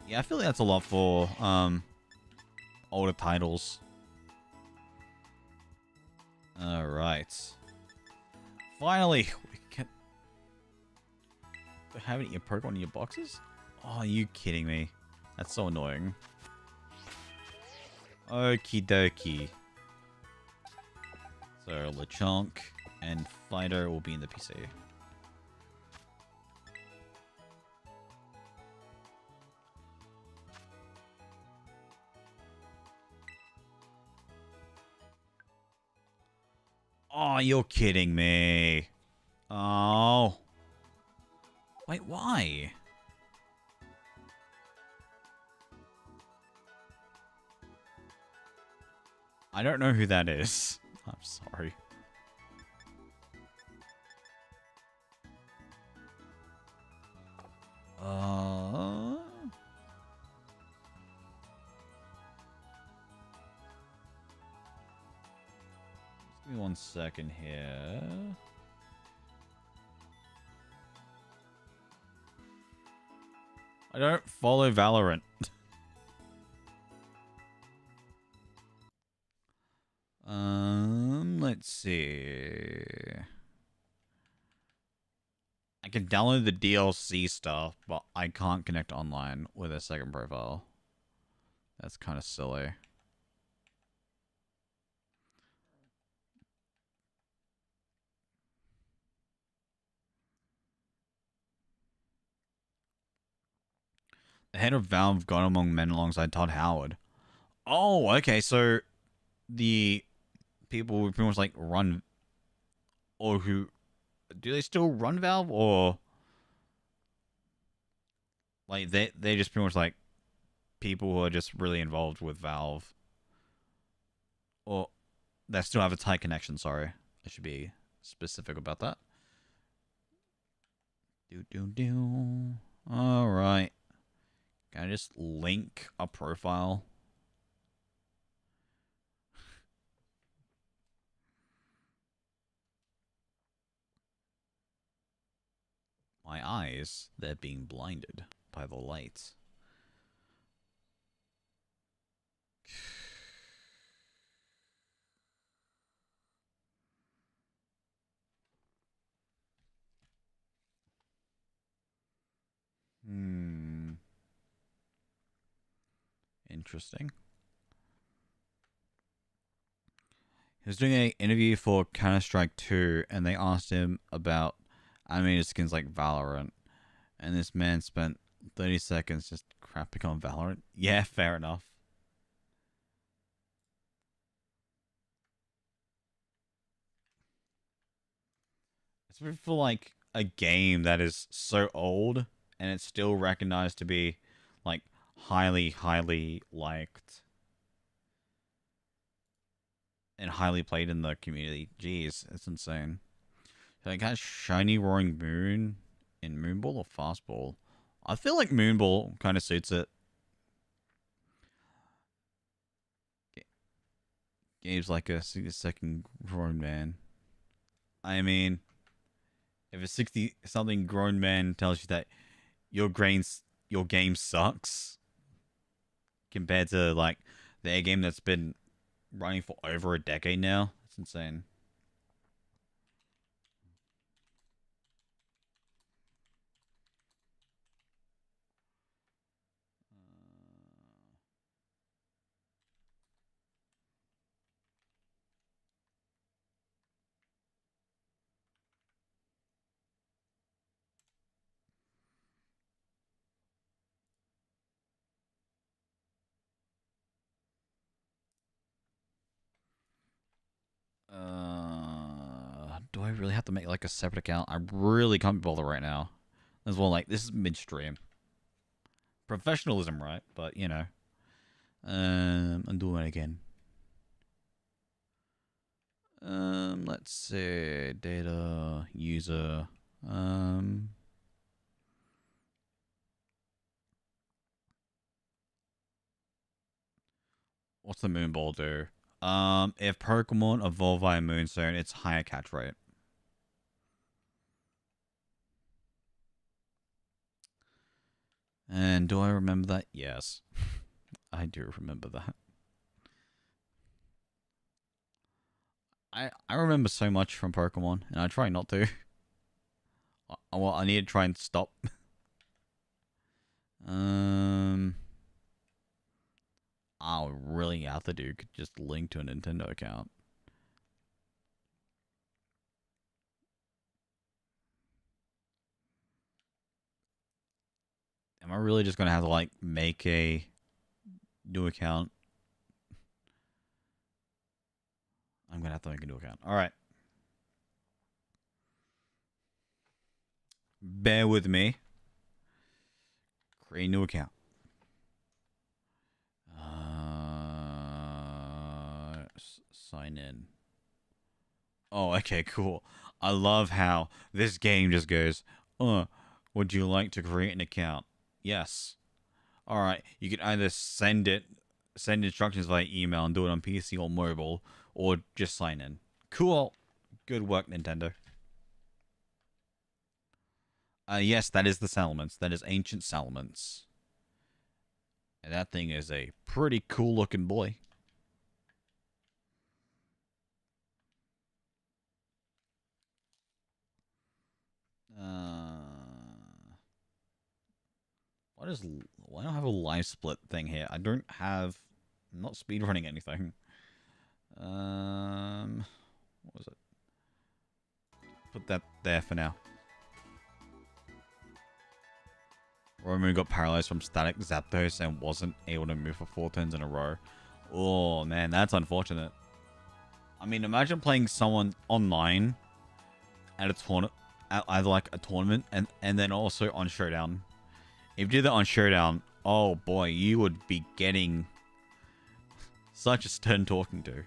Yeah, I feel like that's a lot for older titles. Alright. Finally, we can have any Pokemon in your boxes? Oh, are you kidding me? That's so annoying. Okie dokie. So, Lechonk and Fighter will be in the PC. Oh, you're kidding me. Oh. Wait, why? I don't know who that is. I'm sorry. Give me 1 second here. I don't follow Valorant. Let's see. I can download the DLC stuff, but I can't connect online with a second profile. That's kind of silly. The head of Valve got among men alongside Todd Howard. Oh, okay, so the people who pretty much like run, or who do they still run Valve, or like they just pretty much like people who are just really involved with Valve, or that still have a tight connection. Sorry, I should be specific about that. All right, can I just link a profile? My eyes, they're being blinded by the lights. Interesting. He was doing an interview for Counter-Strike 2, and they asked him about animated skins like Valorant. And this man spent 30 seconds just crapping on Valorant. Yeah, fair enough. It's for like a game that is so old, and it's still recognized to be like highly, highly liked and highly played in the community. Jeez, it's insane. Like, has Shiny Roaring Moon in Moonball or Fastball? I feel like Moonball kind of suits it. Gabe's like a 60-second grown man. I mean, if a 60-something grown man tells you that your game sucks compared to like their game that's been running for over a decade now, that's insane. Do I really have to make like a separate account? I really can't be bothered right now. As well, like this is midstream. Professionalism, right? But you know, I'm doing it again. Let's see, data user. What's the moon ball do? If Pokemon evolve via Moonstone, it's higher catch rate. And do I remember that? Yes. I do remember that. I remember so much from Pokemon, and I try not to. Well, I need to try and stop. I'll really have to do just link to a Nintendo account. Am I really just gonna have to like make a new account? I'm gonna have to make a new account. All right. Bear with me. Create a new account. Sign in. Oh, okay, cool. I love how this game just goes, would you like to create an account? Yes. All right. You can either send instructions via email and do it on PC or mobile, or just sign in. Cool. Good work, Nintendo. Yes, that is the Salamence. That is Ancient Salamence. And that thing is a pretty cool looking boy. Why don't I have a live split thing here? I'm not speedrunning anything. What was it? Put that there for now. Roman got paralyzed from static Zapdos and wasn't able to move for 4 turns in a row. Oh man, that's unfortunate. I mean, imagine playing someone online at a tournament, at either like a tournament and then also on Showdown. If you did that on Showdown, oh boy, you would be getting such a stern talking to.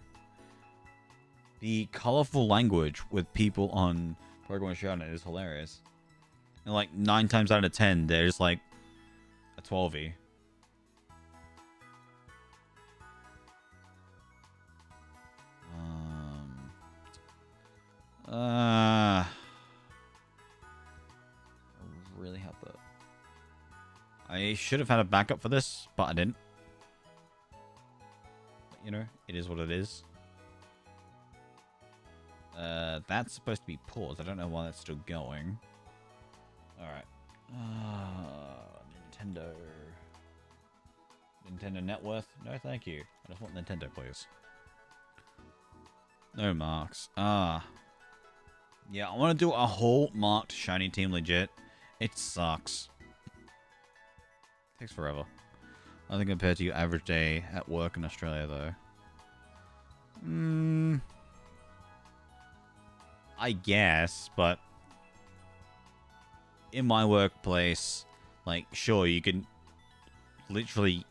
The colorful language with people on Pokemon Showdown is hilarious. And like 9 times out of 10, they're just like a 12e. I really have to. I should have had a backup for this, but I didn't. But, you know, it is what it is. That's supposed to be paused. I don't know why that's still going. Alright. Nintendo net worth? No, thank you. I just want Nintendo, please. No marks. Yeah, I want to do a whole marked shiny team legit. It sucks. Takes forever. I think compared to your average day at work in Australia, though. I guess, but in my workplace, like, sure, you can literally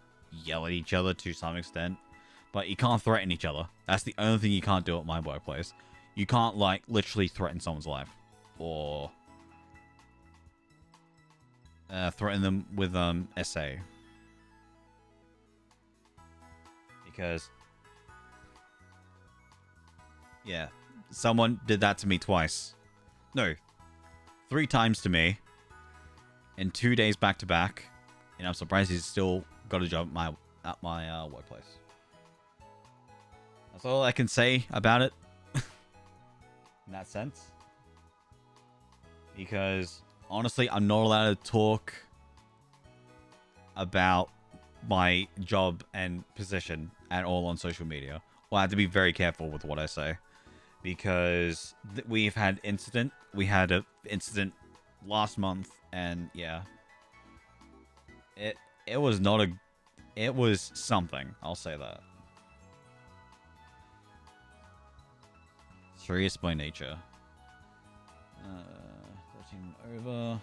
yell at each other to some extent, but you can't threaten each other. That's the only thing you can't do at my workplace. You can't, like, literally threaten someone's life. Or threaten them with SA. Because Yeah. Someone did that to me twice. No, 3 times to me in 2 days back to back. And I'm surprised he's still got a job at my workplace. That's all I can say about it in that sense. Because honestly, I'm not allowed to talk about my job and position at all on social media. Well, I have to be very careful with what I say. Because we've had incident. We had an incident last month, and yeah. It was not a... It was something, I'll say that. Serious by nature. 13 over.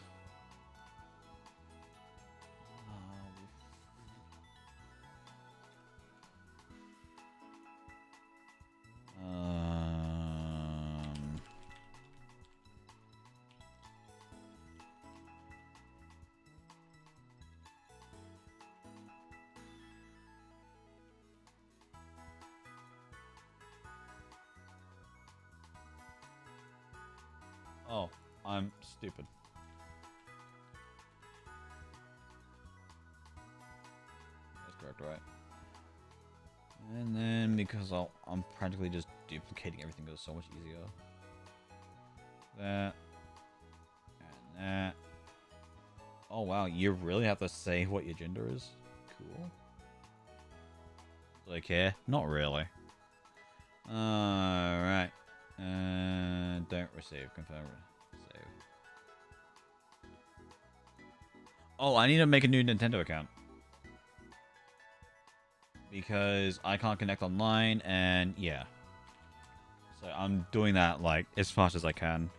Oh, I'm stupid. That's correct, right? And then because I'm practically just duplicating everything, goes so much easier. That and that. Oh wow, you really have to say what your gender is? Cool. Do I care? Not really. Alright. Don't receive. Confirm. Save. Oh, I need to make a new Nintendo account. Because I can't connect online, and yeah. So I'm doing that, like, as fast as I can.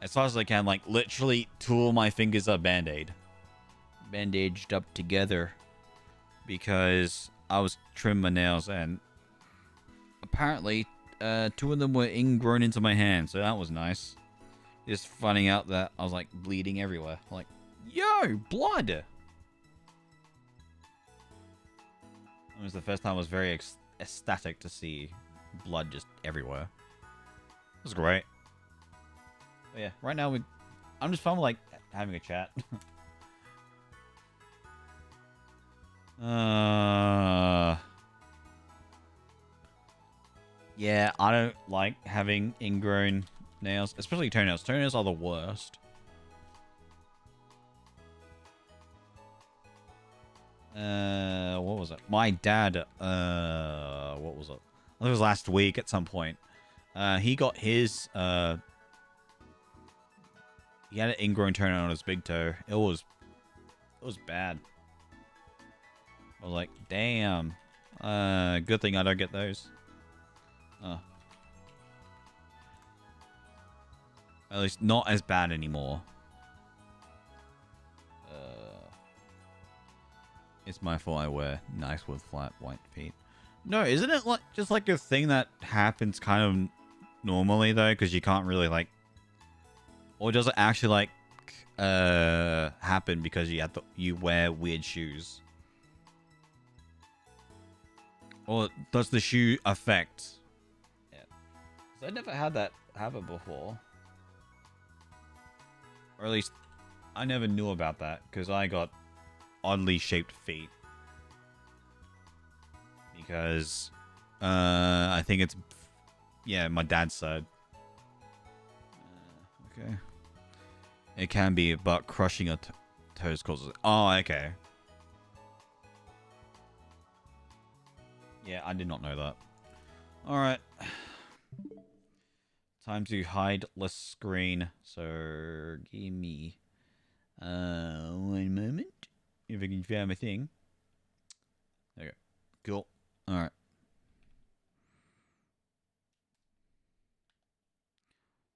As fast as I can, like, literally 2 of my fingers are band-aid. Bandaged up together. Because I was trimming my nails, and apparently 2 of them were ingrown into my hand, so that was nice. Just finding out that I was, like, bleeding everywhere. Like, yo, blood! It was the first time I was very ecstatic to see blood just everywhere. It was great. But yeah, right now I'm just fine with, like, having a chat. Yeah, I don't like having ingrown nails, especially toenails. Toenails are the worst. What was it? My dad, what was it? I think it was last week at some point. He got his, he had an ingrown toenail on his big toe. It was bad. I was like, damn. Good thing I don't get those. At least not as bad anymore. It's my fault I wear nice with flat white feet. No, isn't it like just like a thing that happens kind of normally though? Because you can't really like... Or does it actually like happen because you wear weird shoes? Or does the shoe affect? Yeah. I never had that happen before. Or at least I never knew about that because I got oddly shaped feet. Because I think it's, yeah, my dad's side. Okay. It can be, but crushing a toes causes... Oh, okay. Yeah, I did not know that. Alright. Time to hide less screen. So, give me 1 moment. If I can find my thing. There you go. Cool. Alright.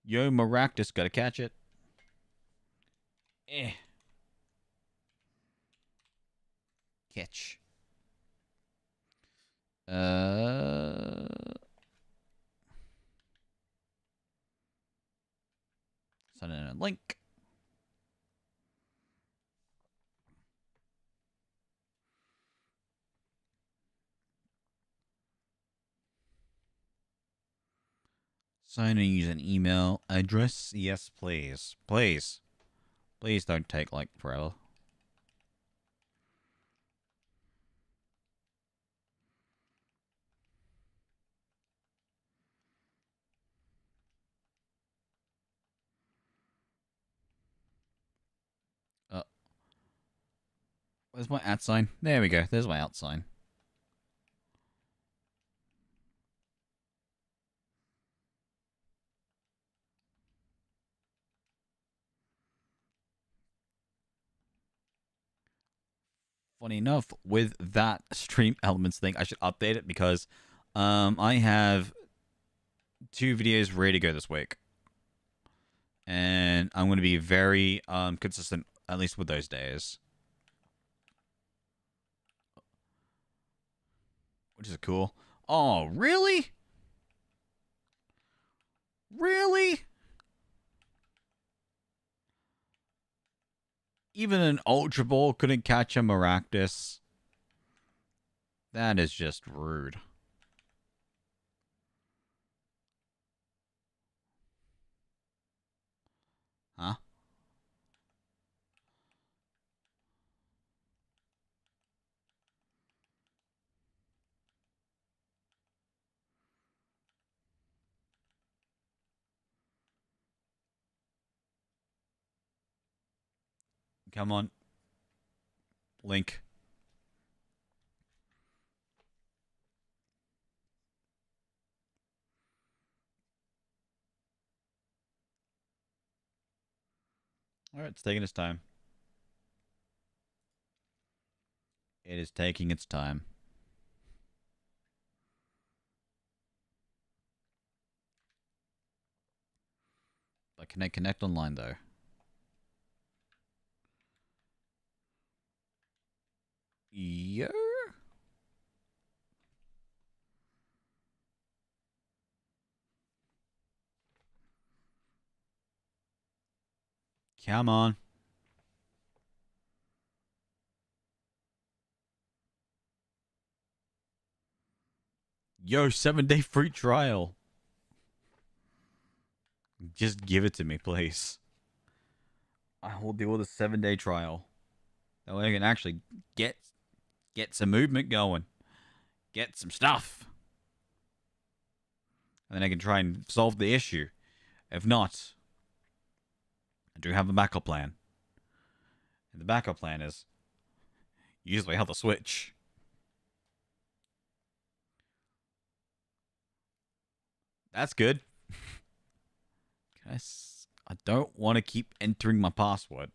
Yo, Maractus, gotta catch it. Catch. Send in a link. Sign and use an email address. Yes, please. Please. Please don't take, like, forever. Where's my @ sign? There we go. There's my @ sign. Funny enough, with that stream elements thing, I should update it because I have 2 videos ready to go this week. And I'm going to be very consistent, at least with those days. Which is cool. Oh, really? Really? Even an Ultra Ball couldn't catch a Maractus? That is just rude. Huh? Come on. Link. Alright, it's taking its time. It is taking its time. But can I connect online, though? Yeah. Come on. Yo, 7-day free trial. Just give it to me, please. I will deal with a 7-day trial. That way I can actually get some movement going. Get some stuff. And then I can try and solve the issue. If not, I do have a backup plan. And the backup plan is use my other Switch. That's good. I don't want to keep entering my password.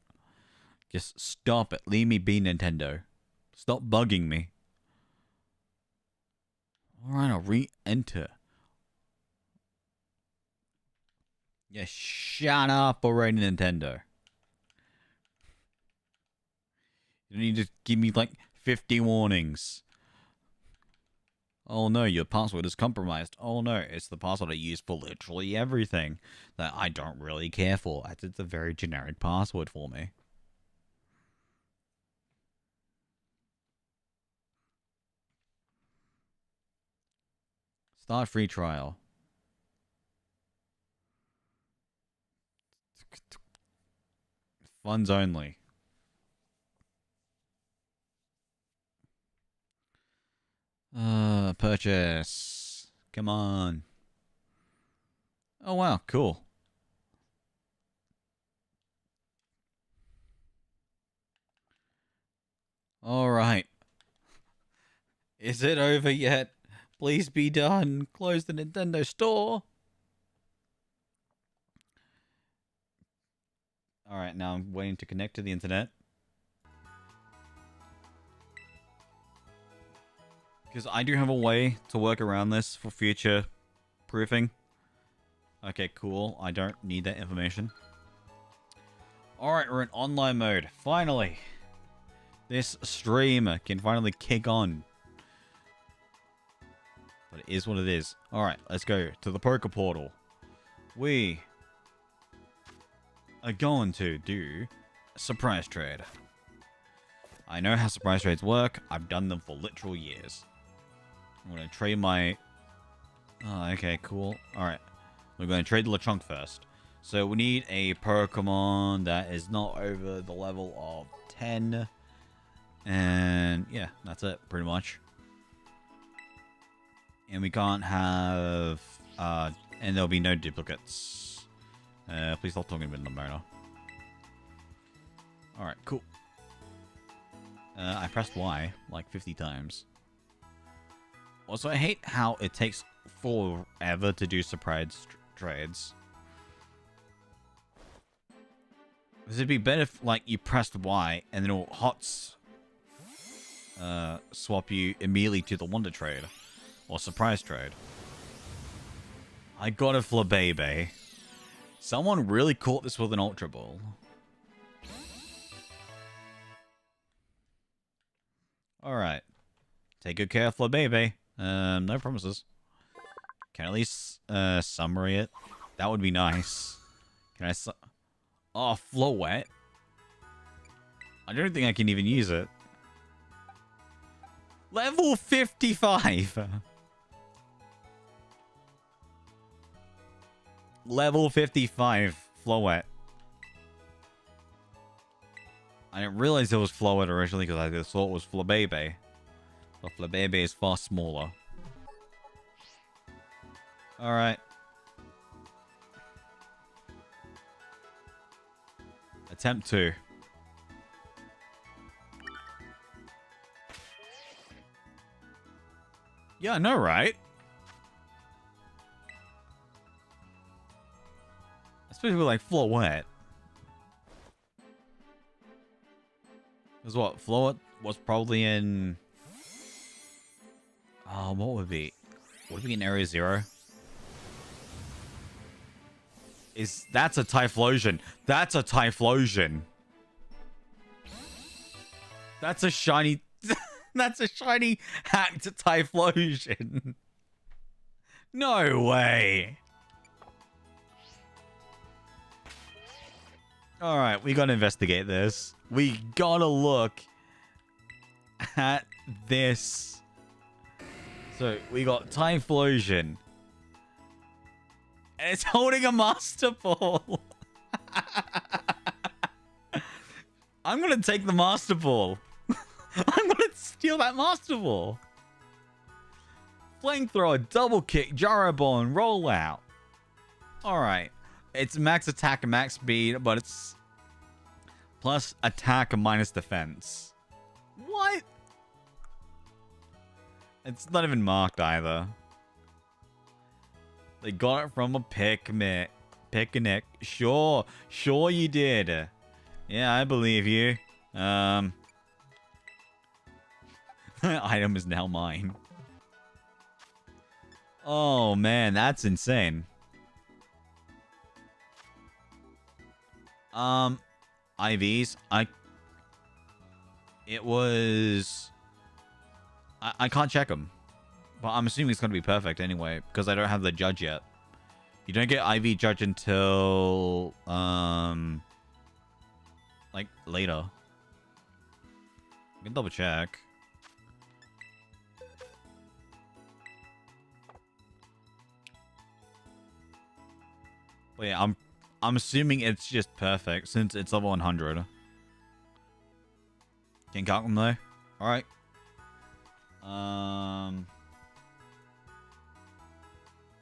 Just stop it. Leave me be, Nintendo. Stop bugging me. Alright, I'll re-enter. Yeah, shut up already, Nintendo. You need to give me like 50 warnings. Oh no, your password is compromised. Oh no, it's the password I use for literally everything that I don't really care for. It's a very generic password for me. Start free trial. Funds only. Purchase. Come on. Oh wow, cool. Alright. Is it over yet? Please be done. Close the Nintendo store. Alright, now I'm waiting to connect to the internet. Because I do have a way to work around this for future proofing. Okay, cool. I don't need that information. Alright, we're in online mode. Finally. This stream can finally kick on. But it is what it is. Alright, let's go to the poker portal. We are going to do a surprise trade. I know how surprise trades work. I've done them for literal years. I'm going to trade my... Oh, okay, cool. Alright. We're going to trade Lechonk first. So we need a Pokemon that is not over the level of 10. And yeah, that's it, pretty much. And we can't have... and there'll be no duplicates. Please stop talking about Lamona. Alright, cool. I pressed Y like 50 times. Also, I hate how it takes forever to do surprise trades. Because it'd be better if, like, you pressed Y and then it'll swap you immediately to the Wonder Trade. Or surprise trade. I got a Flabébé. Someone really caught this with an Ultra Ball. Alright. Take good care of Flabébé. No promises. Can I at least summary it? That would be nice. Can I oh, Floette? I don't think I can even use it. Level 55! Level 55 Floette. I didn't realize it was Floette originally because I just thought it was Flabébé. But Flabébé is far smaller. Alright. Attempt 2. Yeah, I know, right? Especially with, like, Floette. Because what? Floette was probably in... what would it be? Would it be in Area 0? That's a Typhlosion. That's a Typhlosion. That's a shiny... That's a shiny hacked Typhlosion. No way. Alright, we gotta investigate this. We gotta look at this. So, we got Typhlosion. And it's holding a Master Ball. I'm gonna take the Master Ball. I'm gonna steal that Master Ball. Flamethrower, double kick, Gyro Ball, and roll out. Alright. It's max attack and max speed, but it's plus attack and minus defense. What? It's not even marked either. They got it from a picnic. Sure you did. Yeah, I believe you. Item is now mine. Oh man, that's insane. IVs. I can't check them. But I'm assuming it's going to be perfect anyway, because I don't have the judge yet. You don't get IV judge until, like, later. I can double check. But yeah, I'm assuming it's just perfect, since it's level 100. Can't count them, though. Alright.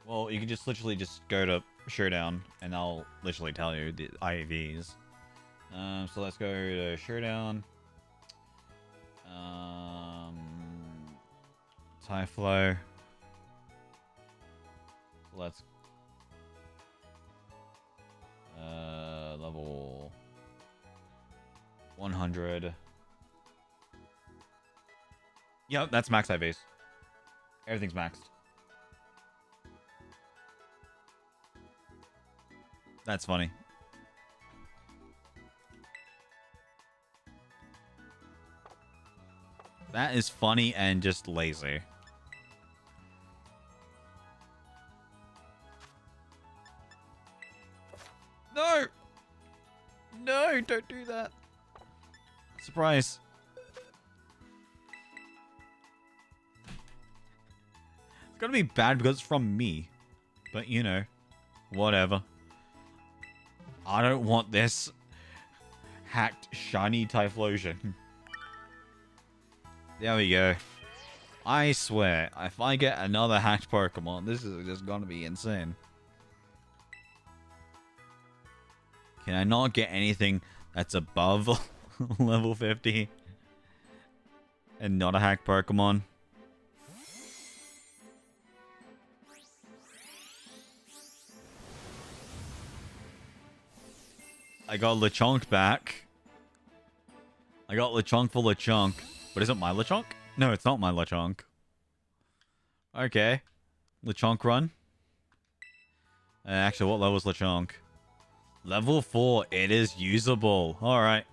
Well, you can just literally just go to Showdown, and I'll literally tell you the IVs. So let's go to Showdown. Typhlo. Let's... level 100. Yep, that's max IVs. Everything's maxed. That's funny. That is funny and just lazy. No! No, don't do that. Surprise. It's gonna be bad because it's from me. But, you know. Whatever. I don't want this hacked shiny Typhlosion. There we go. I swear, if I get another hacked Pokemon, this is just gonna be insane. Can I not get anything that's above level 50? And not a hacked Pokemon? I got Lechonk back. I got Lechonk for Lechonk. But is it my Lechonk? No, it's not my Lechonk. Okay. Lechonk run. Actually, what level is Lechonk? Level 4. It is usable. Alright.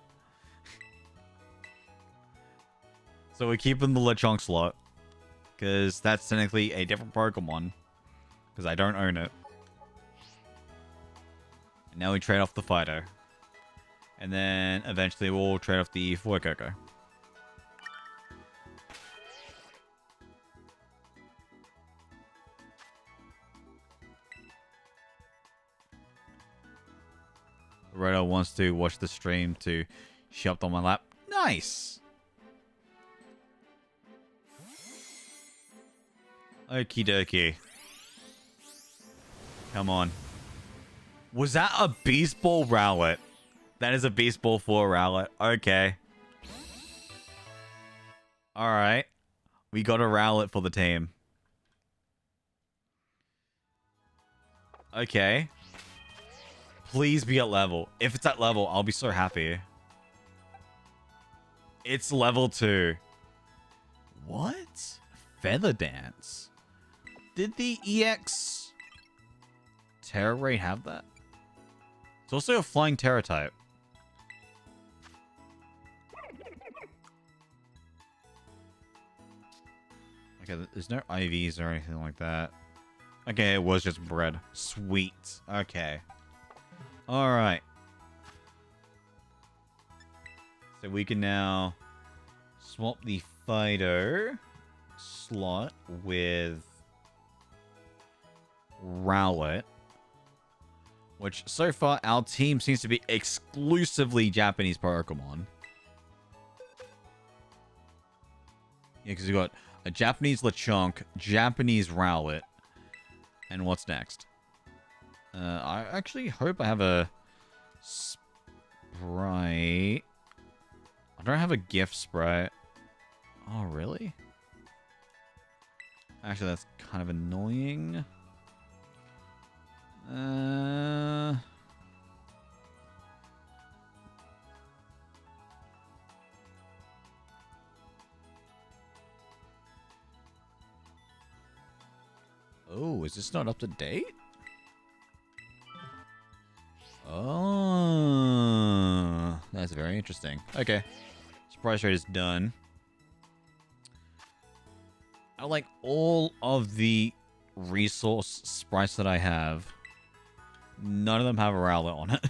So we're keeping the Lechonk slot. Because that's technically a different Pokemon. Because I don't own it. And now we trade off the Fido. And then eventually we'll trade off the Fuecoco. Roto wants to watch the stream to shop on my lap. Nice! Okie dokie. Come on. Was that a Beast Ball Rowlet? That is a Beast Ball 4 Rowlet. Okay. Alright. We got a Rowlet for the team. Okay. Please be at level. If it's at level, I'll be so happy. It's level 2. What? Feather Dance. Did the EX Terra Ray have that? It's also a flying Terra type. Okay, there's no IVs or anything like that. Okay, it was just bread. Sweet. Okay. Alright. So we can now swap the Fido slot with Rowlet. Which, so far, our team seems to be exclusively Japanese Pokemon. Yeah, because we got a Japanese Lechonk, Japanese Rowlet, and what's next? I actually hope I have a Sprite. I don't have a gift Sprite. Oh, really? Actually, that's kind of annoying. Oh, is this not up to date? Oh, that's very interesting. Okay. Surprise rate is done. I like all of the resource sprites that I have. None of them have a Rowlet on it.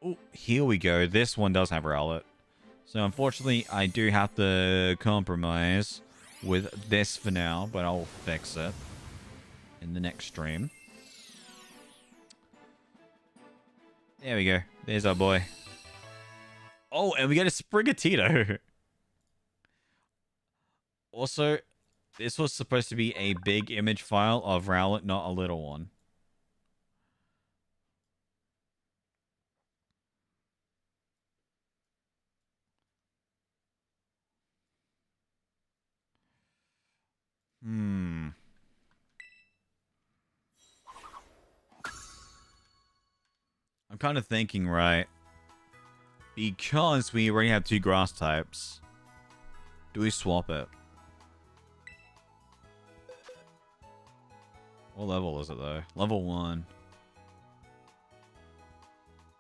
Oh, here we go. This one does have a Rowlet. So unfortunately, I do have to compromise with this for now, but I'll fix it in the next stream. There we go. There's our boy. Oh, and we get a Sprigatito. Also, this was supposed to be a big image file of Rowlet, not a little one. I'm kind of thinking, right? Because we already have 2 grass types. Do we swap it? What level is it, though? Level 1.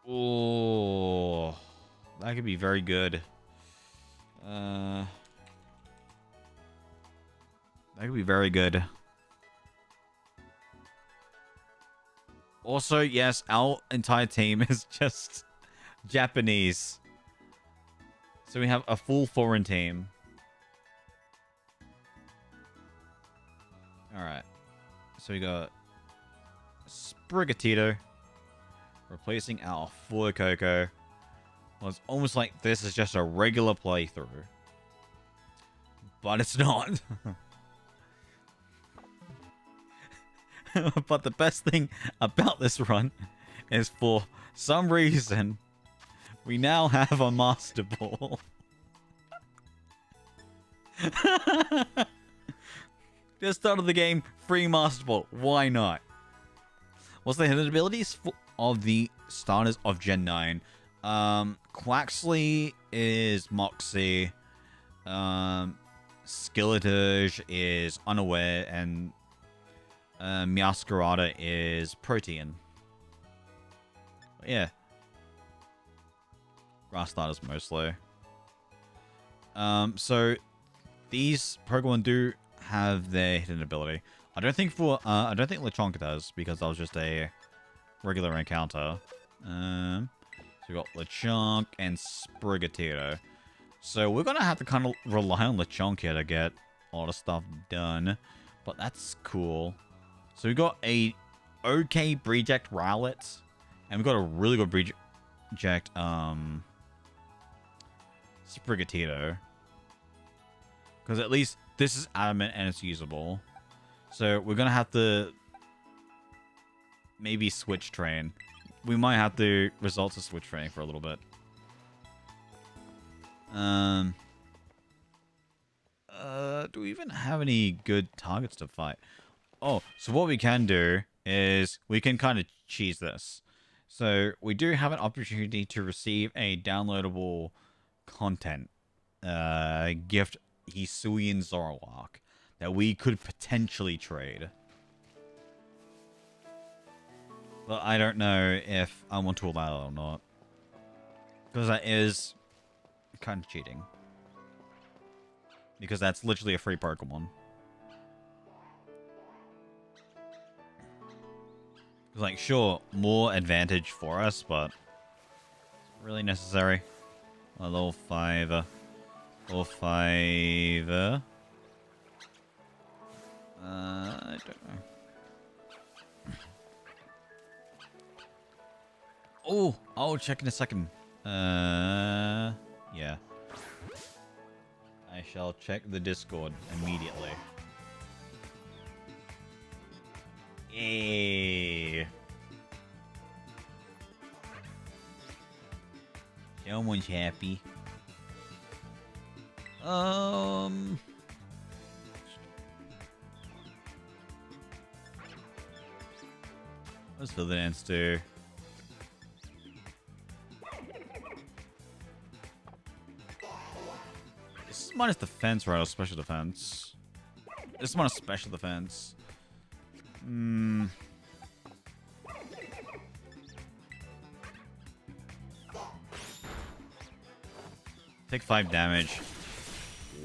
Oh, that could be very good. That could be very good. Also, yes, our entire team is just Japanese. So we have a full foreign team. Alright. So we got Sprigatito replacing our Fuecoco. Well, it's almost like this is just a regular playthrough. But it's not. But the best thing about this run is for some reason we now have a Master Ball. Just start of the game, free Master Ball. Why not? What's the hidden abilities of the starters of Gen 9? Quaxley is Moxie. Skeleturge is Unaware, and Meowscarada is Protean. But yeah. Grass starters mostly. So these Pokemon do have their hidden ability. I don't think Lechonk does, because that was just a regular encounter. So we got Lechonk and Sprigatito. So we're gonna have to kind of rely on Lechonk here to get a lot of stuff done. But that's cool. So we got a okay Breject Rowlet. And we got a really good Breject Sprigatito. Because at least this is adamant and it's usable. So we're gonna have to maybe switch train. We might have to resort to switch training for a little bit. Do we even have any good targets to fight? Oh, so what we can do is we can kind of cheese this. So we do have an opportunity to receive a downloadable content gift Hisuian Zoroark that we could potentially trade. But I don't know if I want to allow it or not. Because that is kind of cheating. Because that's literally a free Pokemon. It's like, sure, more advantage for us, but is it really necessary? A level 5. Level 5. I don't know. Oh, I'll check in a second. Yeah. I shall check the Discord immediately. Yay. Someone's happy. What's the dance do? This is minus defense, right? Or special defense? This is minus special defense. Take 5 damage.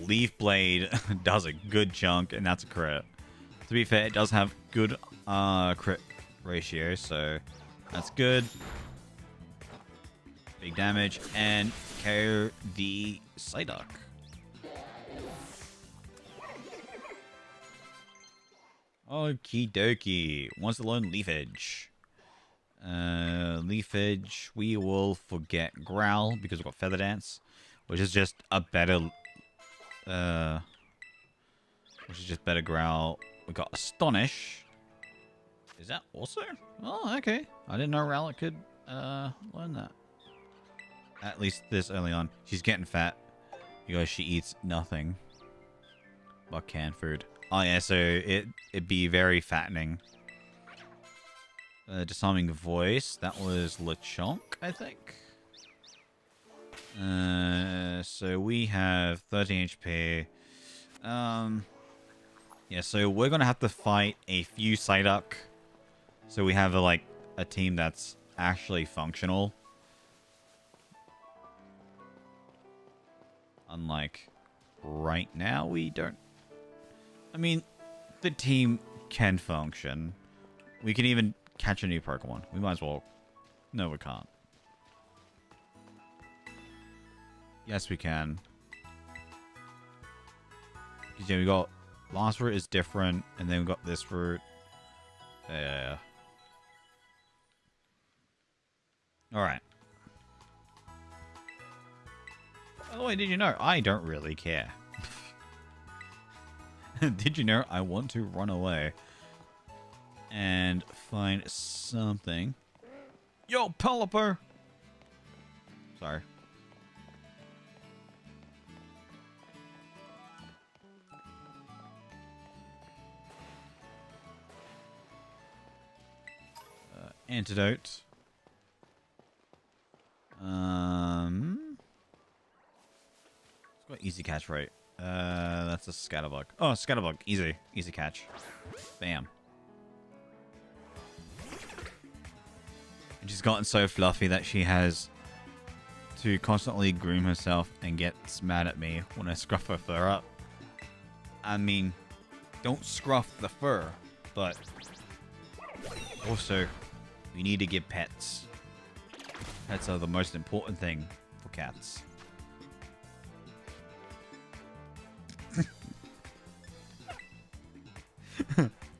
Leaf Blade does a good chunk, and that's a crit. To be fair, it does have good crit ratio, so that's good. Big damage, and KO the Psyduck. Okie dokie. Wants to learn Leaf Edge. Leaf Edge, we will forget Growl because we've got Feather Dance, which is just a better Growl. We got Astonish. Is that also? Oh, okay. I didn't know Rowlet could learn that. At least this early on. She's getting fat because she eats nothing but canned food. Oh yeah, so it'd be very fattening. Disarming Voice. That was Lechonk, I think. So we have 13 HP. Yeah, so we're gonna have to fight a few Psyduck. So we have a team that's actually functional. Unlike right now, we don't. I mean, the team can function. We can even catch a new Pokemon. We might as well. No, we can't. Yes, we can. Because yeah, we got Last route is different, and then we've got this route. Yeah. Alright. By the way, did you know I don't really care? Did you know I want to run away and find something? Yo, Pelipper! Sorry. Antidote. It's got easy catch rate. That's a scatterbug. Oh, scatterbug. Easy. Easy catch. Bam. And she's gotten so fluffy that she has to constantly groom herself and gets mad at me when I scruff her fur up. I mean, don't scruff the fur, but also, we need to give pets. Pets are the most important thing for cats.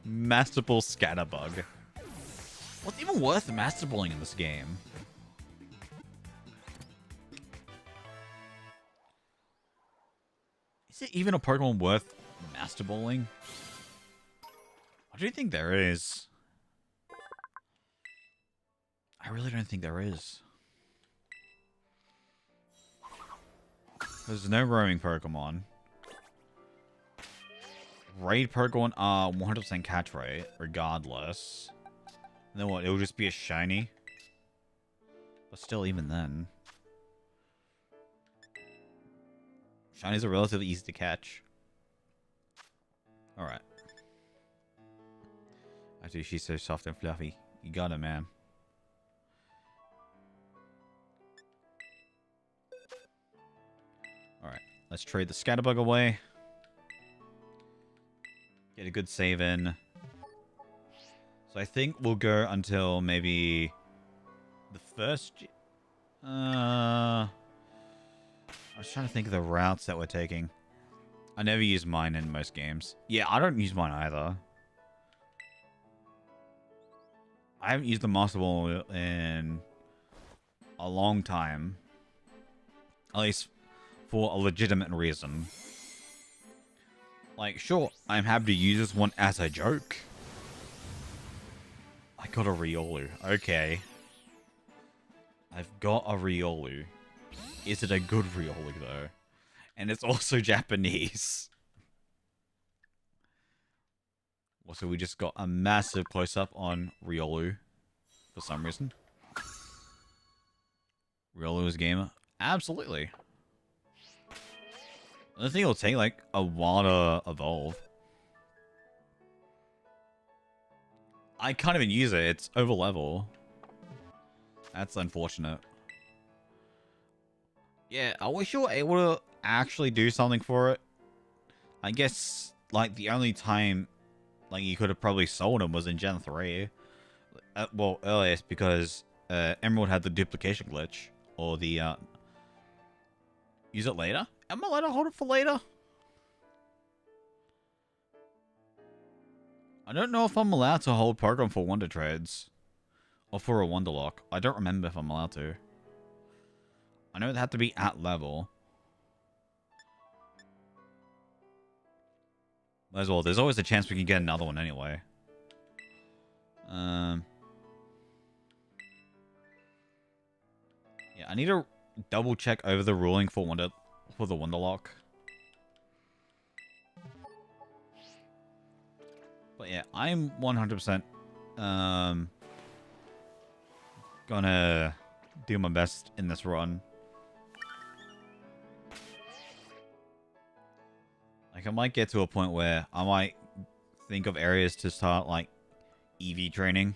Masterful Scatterbug. What's even worth masterballing in this game? Is it even a Pokemon worth masterballing? I do think there is. I really don't think there is. There's no roaming Pokemon. Raid Pokemon are 100% catch rate, regardless. And then what? It'll just be a shiny? But still, even then. Shinies are relatively easy to catch. Alright. Actually, she's so soft and fluffy. You got it, man. Alright. Let's trade the Scatterbug away. Get a good save in. So I think we'll go until maybe the first... I was trying to think of the routes that we're taking. I never use mine in most games. Yeah, I don't use mine either. I haven't used the Master Ball in a long time. At least for a legitimate reason. Like, sure, I'm happy to use this one as a joke. I got a Riolu. Okay. I've got a Riolu. Is it a good Riolu, though? And it's also Japanese. Also, we just got a massive close-up on Riolu. For some reason. Riolu is a gamer? Absolutely. I think it'll take, like, a while to evolve. I can't even use it. It's over level. That's unfortunate. Yeah, I wish you were able to actually do something for it. I guess, like, the only time, like, you could have probably sold him was in Gen 3. Well, earliest, because Emerald had the duplication glitch. Or the, use it later? Am I allowed to hold it for later? I don't know if I'm allowed to hold Pokemon for Wonder Trades. Or for a Wonderlocke. I don't remember if I'm allowed to. I know it had to be at level. Might as well. There's always a chance we can get another one anyway. Yeah, I need to double check over the ruling for the Wonderlocke. But yeah, I'm 100% gonna do my best in this run. Like, I might get to a point where I might think of areas to start, like, EV training.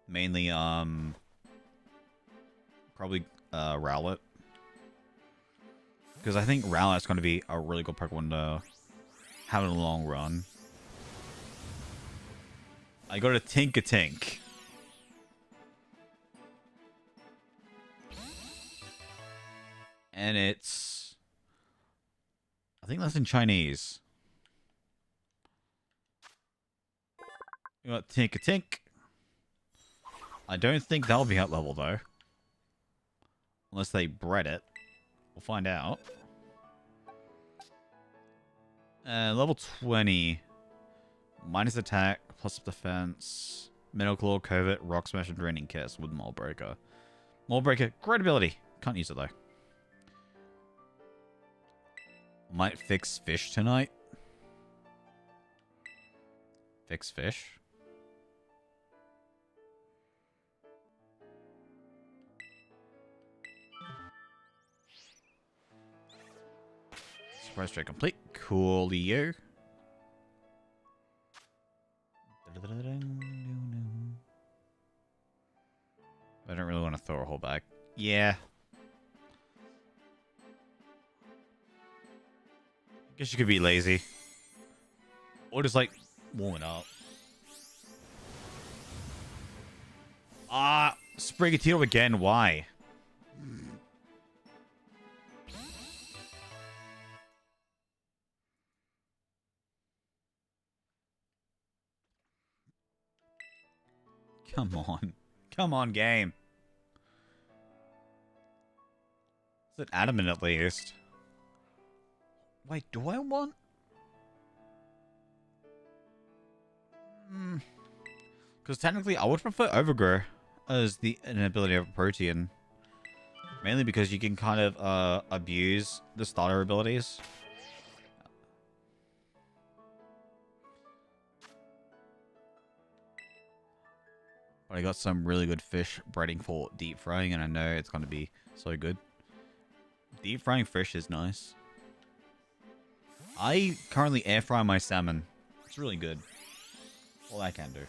Mainly, probably, Rowlet. Because I think Rowlet's going to be a really good Pokemon to have in the long run. I got a Tink-a-Tink. And it's... I think that's in Chinese. We got Tink-a-Tink. I don't think that'll be at level, though. Unless they bred it. We'll find out. Level 20. Minus attack, plus defense. Metal Claw, Covert, Rock Smash, and Draining Kiss with Mold Breaker. Mold Breaker, great ability. Can't use it, though. Might fix fish tonight. Fix fish? Surprise straight complete. Coolio. I don't really want to throw a whole bag. Yeah. Guess you could be lazy. Or just like warm it up. Ah, Sprigatito again. Why? Come on. Come on, game. Is it adamant at least? Wait, do I want? Because technically, I would prefer Overgrow as an ability of a protein. Mainly because you can kind of abuse the starter abilities. But I got some really good fish breading for deep frying, and I know it's going to be so good. Deep frying fish is nice. I currently air fry my salmon. It's really good. All I can do.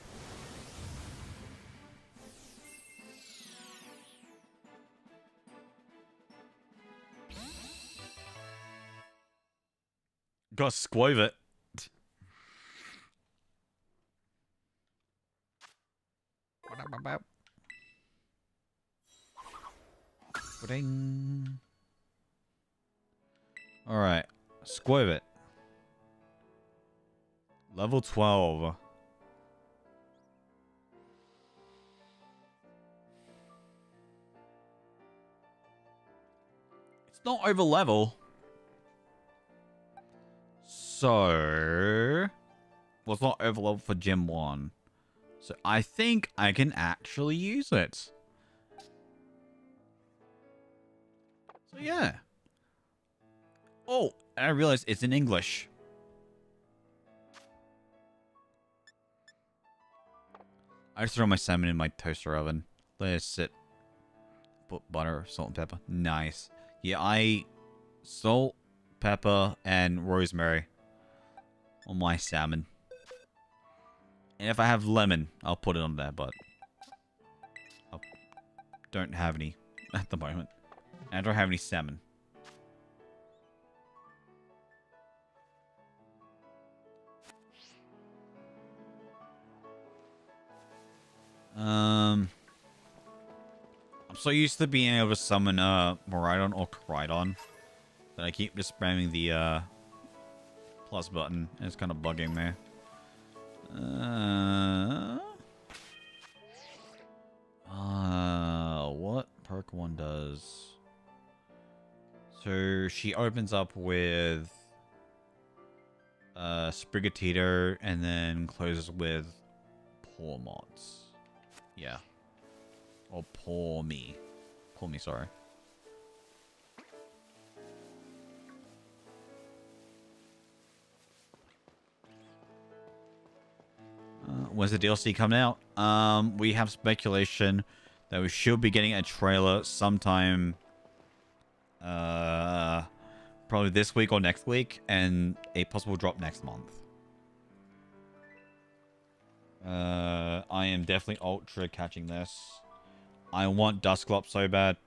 Gotta squove it. Alright. Squove it. Level 12. It's not over level. So... well, it's not over level for Gym 1. So I think I can actually use it. So yeah. Oh, and I realized it's in English. I just throw my salmon in my toaster oven. Let it sit. Put butter, salt, and pepper. Nice. Yeah, salt, pepper, and rosemary on my salmon. And if I have lemon, I'll put it on there, but I don't have any at the moment. And I don't have any salmon. I'm so used to being able to summon Miraidon or Koraidon that I keep just spamming the plus button, and it's kind of bugging me. What perk 1 does? So she opens up with Sprigatito and then closes with Poor Mods. Yeah. Or Poor Me. Poor Me, sorry. When's the DLC coming out? We have speculation that we should be getting a trailer sometime probably this week or next week, and a possible drop next month. I am definitely ultra catching this. I want Dusclops so bad.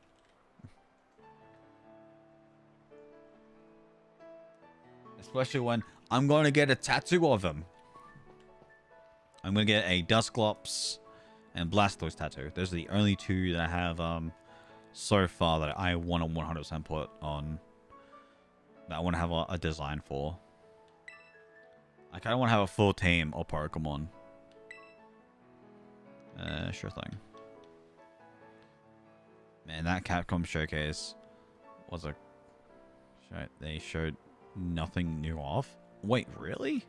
Especially when I'm going to get a tattoo of him. I'm going to get a Dusclops and Blastoise tattoo. Those are the only two that I have so far that I want to 100% put on. That I want to have a design for. I kind of want to have a full team of Pokemon. Sure thing. Man, that Capcom showcase was a... They showed nothing new off. Wait, really?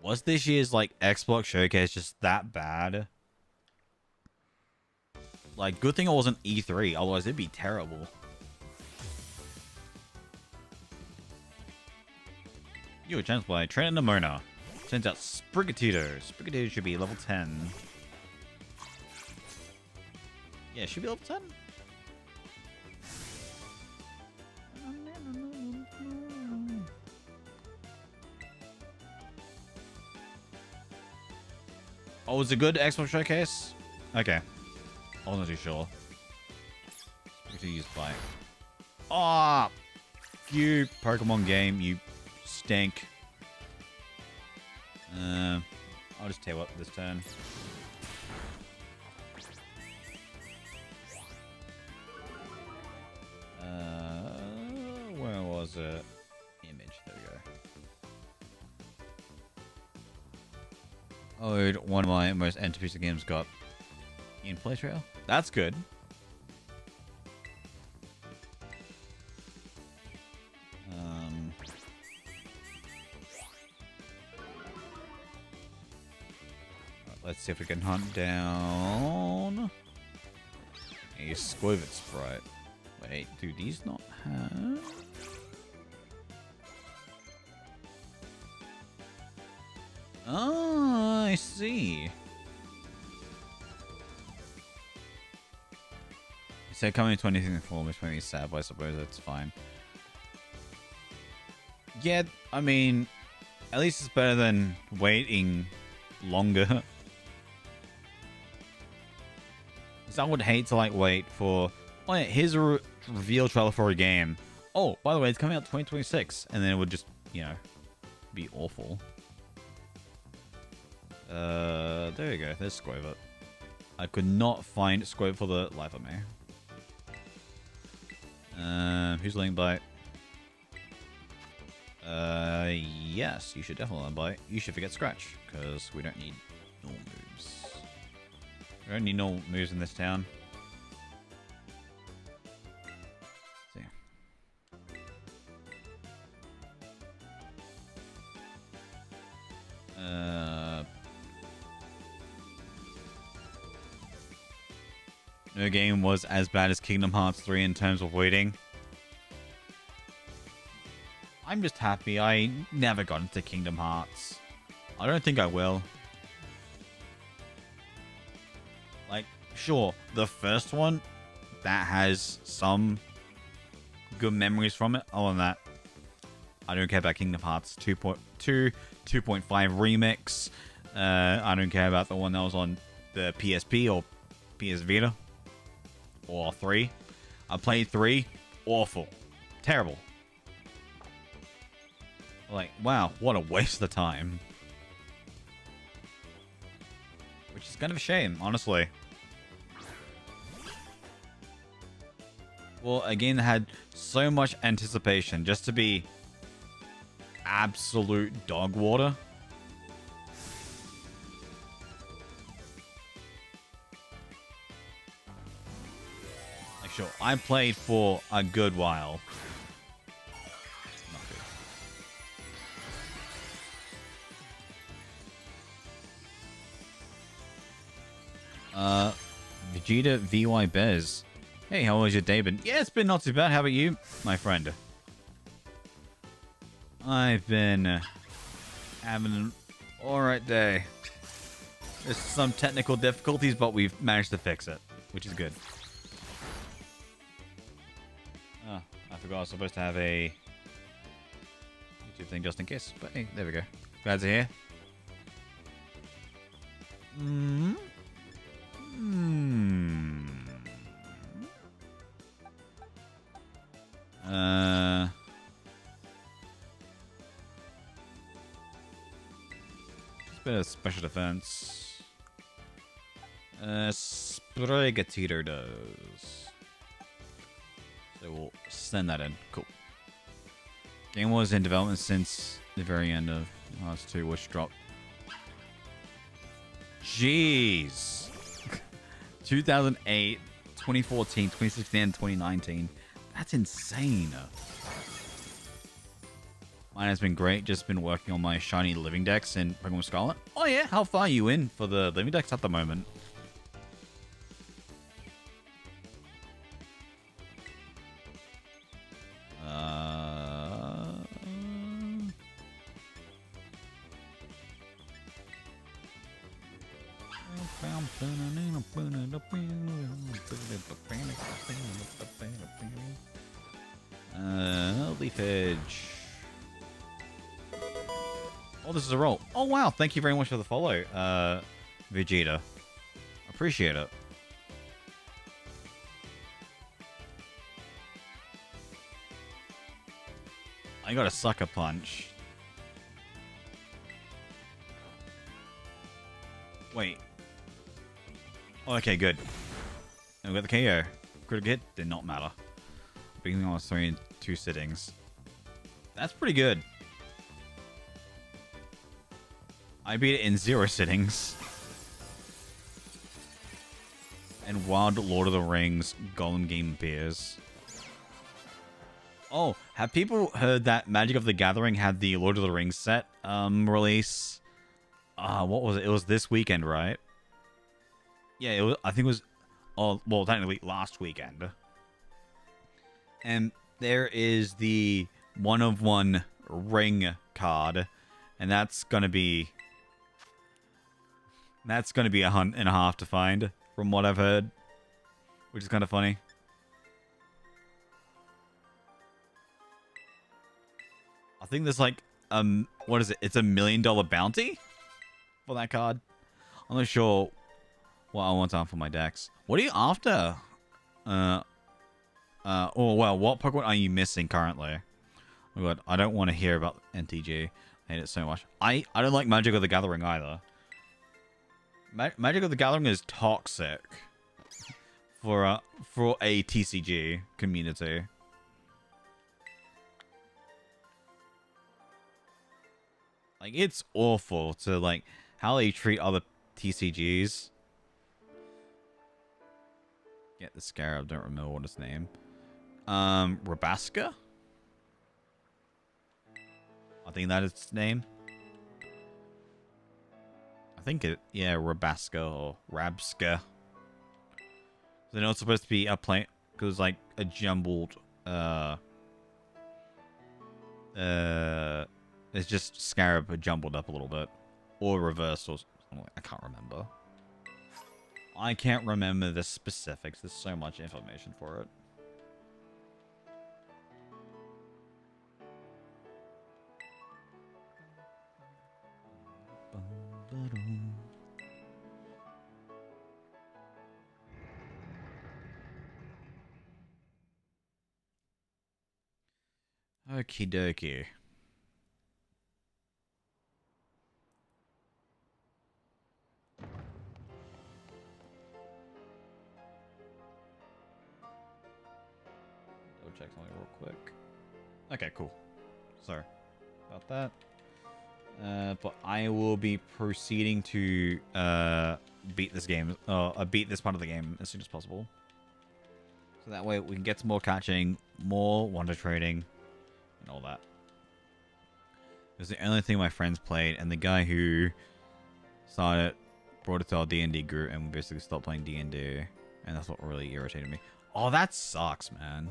Was this year's, like, Xbox showcase just that bad? Like, good thing it wasn't E3, otherwise it'd be terrible. You were challenged by Trainer Nemona. Turns out Sprigatito. Sprigatito should be level 10. Yeah, should be level 10. Oh, was it good Xbox showcase? Okay. I wasn't too sure. Sprigatito used by. Ah! You Pokemon game, you stink. I'll just tell you what this turn. Where was it? Image. There we go. Oh, one of my most anticipated games got in play trail. That's good. Let's see if we can hunt down a Squivit Sprite. Wait, do these not have? Oh, I see. You said coming in 2024, which made me sad, but I suppose that's fine. Yeah, I mean, at least it's better than waiting longer. I would hate to like wait for, oh yeah, here's a reveal trailer for a game. Oh, by the way, it's coming out 2026, and then it would just, you know, be awful. There you go. There's Squivit. I could not find Squivit for the life of me. Who's letting bite? Yes, you should definitely let bite. You should forget Scratch, because we don't need normal moves. We don't need no moves in this town. Let's see. No game was as bad as Kingdom Hearts 3 in terms of waiting. I'm just happy I never got into Kingdom Hearts. I don't think I will. Like, sure, the first one, that has some good memories from it. Other than that, I don't care about Kingdom Hearts 2.2, 2.5 Remix. I don't care about the one that was on the PSP or PS Vita. Or 3. I played 3. Awful. Terrible. Like, wow, what a waste of time. Which is kind of a shame, honestly. Well, a game that had so much anticipation just to be absolute dog water. Like, sure, I played for a good while. Vegeta VY Bez. Hey, how was your day been? Yeah, it's been not too bad. How about you, my friend? I've been having an alright day. There's some technical difficulties, but we've managed to fix it, which is good. Oh, I forgot I was supposed to have a YouTube thing just in case. But hey, there we go. Glad to hear. Just a bit of special defense. Sprigatito does. So we'll send that in. Cool. Game was in development since the very end of Oh, that's 2 wish drop. Jeez. 2008, 2014, 2016, and 2019. That's insane. Mine has been great. Just been working on my shiny living decks in Pokemon Scarlet. Oh yeah, how far are you in for the living decks at the moment? Leaf Edge. Oh, this is a roll. Oh, wow. Thank you very much for the follow, Vegeta. Appreciate it. I got a sucker punch. Wait. Oh, okay, good. And we got the KO. Critical hit did not matter. Being on 3 in 2 sittings. That's pretty good. I beat it in 0 sittings. And Wild Lord of the Rings Golem Game Beers. Oh, have people heard that Magic of the Gathering had the Lord of the Rings set release? What was it? It was this weekend, right? Yeah, it was, I think it was, oh, well, technically last weekend. And there is the 1-of-1 ring card, and that's gonna be a hunt and a half to find, from what I've heard, which is kind of funny. I think there's like what is it? It's $1 million bounty for that card. I'm not sure what I want on for my decks. What are you after? Oh well, what Pokemon are you missing currently? Oh god, I don't want to hear about NTG. I hate it so much. I don't like Magic of the Gathering either. Magic of the Gathering is toxic for a TCG community. Like, it's awful to like how they treat other TCGs. Get the Scarab, don't remember what its name. Rabaska? I think that is its name. I think it, yeah, Rabaska or Rabska. They know it's supposed to be a plane because like a jumbled it's just Scarab jumbled up a little bit, or reversed, or something. I can't remember. I can't remember the specifics. There's so much information for it. Okie dokie. Double check something real quick. Okay, cool. Sorry about that. But I will be proceeding to beat this game, beat this part of the game as soon as possible. So that way we can get some more catching, more wonder trading, and all that. It was the only thing my friends played, and the guy who started brought it to our D&D group, and we basically stopped playing D&D, and that's what really irritated me. Oh, that sucks, man.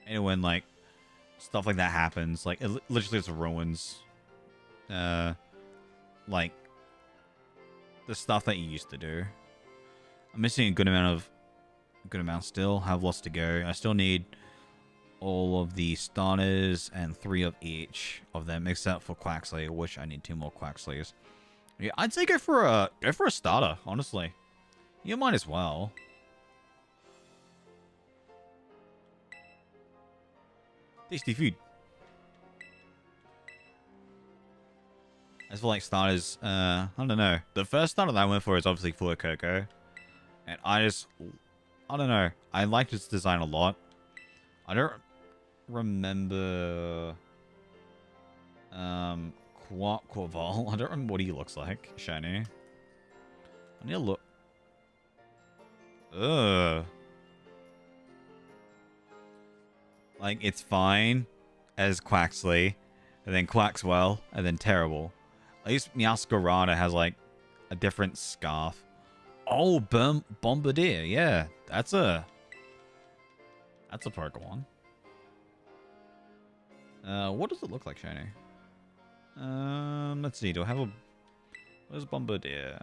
And when like stuff like that happens, like it literally just ruins like the stuff that you used to do. I'm missing a good amount still. Have lots to go. I still need all of the starters and 3 of each of them, except for Quaxley, which I need 2 more Quaxleys. Yeah, I'd say go for a starter, honestly. You might as well. Tasty food. As for like starters, I don't know. The first starter that I went for is obviously Full of Cocoa. And I I don't know. I like this design a lot. I don't remember Quaval. I don't remember what he looks like. Shiny. I need to look. Ugh. Like, it's fine as Quaxley, and then Quaxwell, and then terrible. At least Meowscarada has, like, a different scarf. Oh, Bombardier. Yeah, that's a Pokemon. What does it look like, Shiny? Let's see. Do I have a... Where's Bombardier?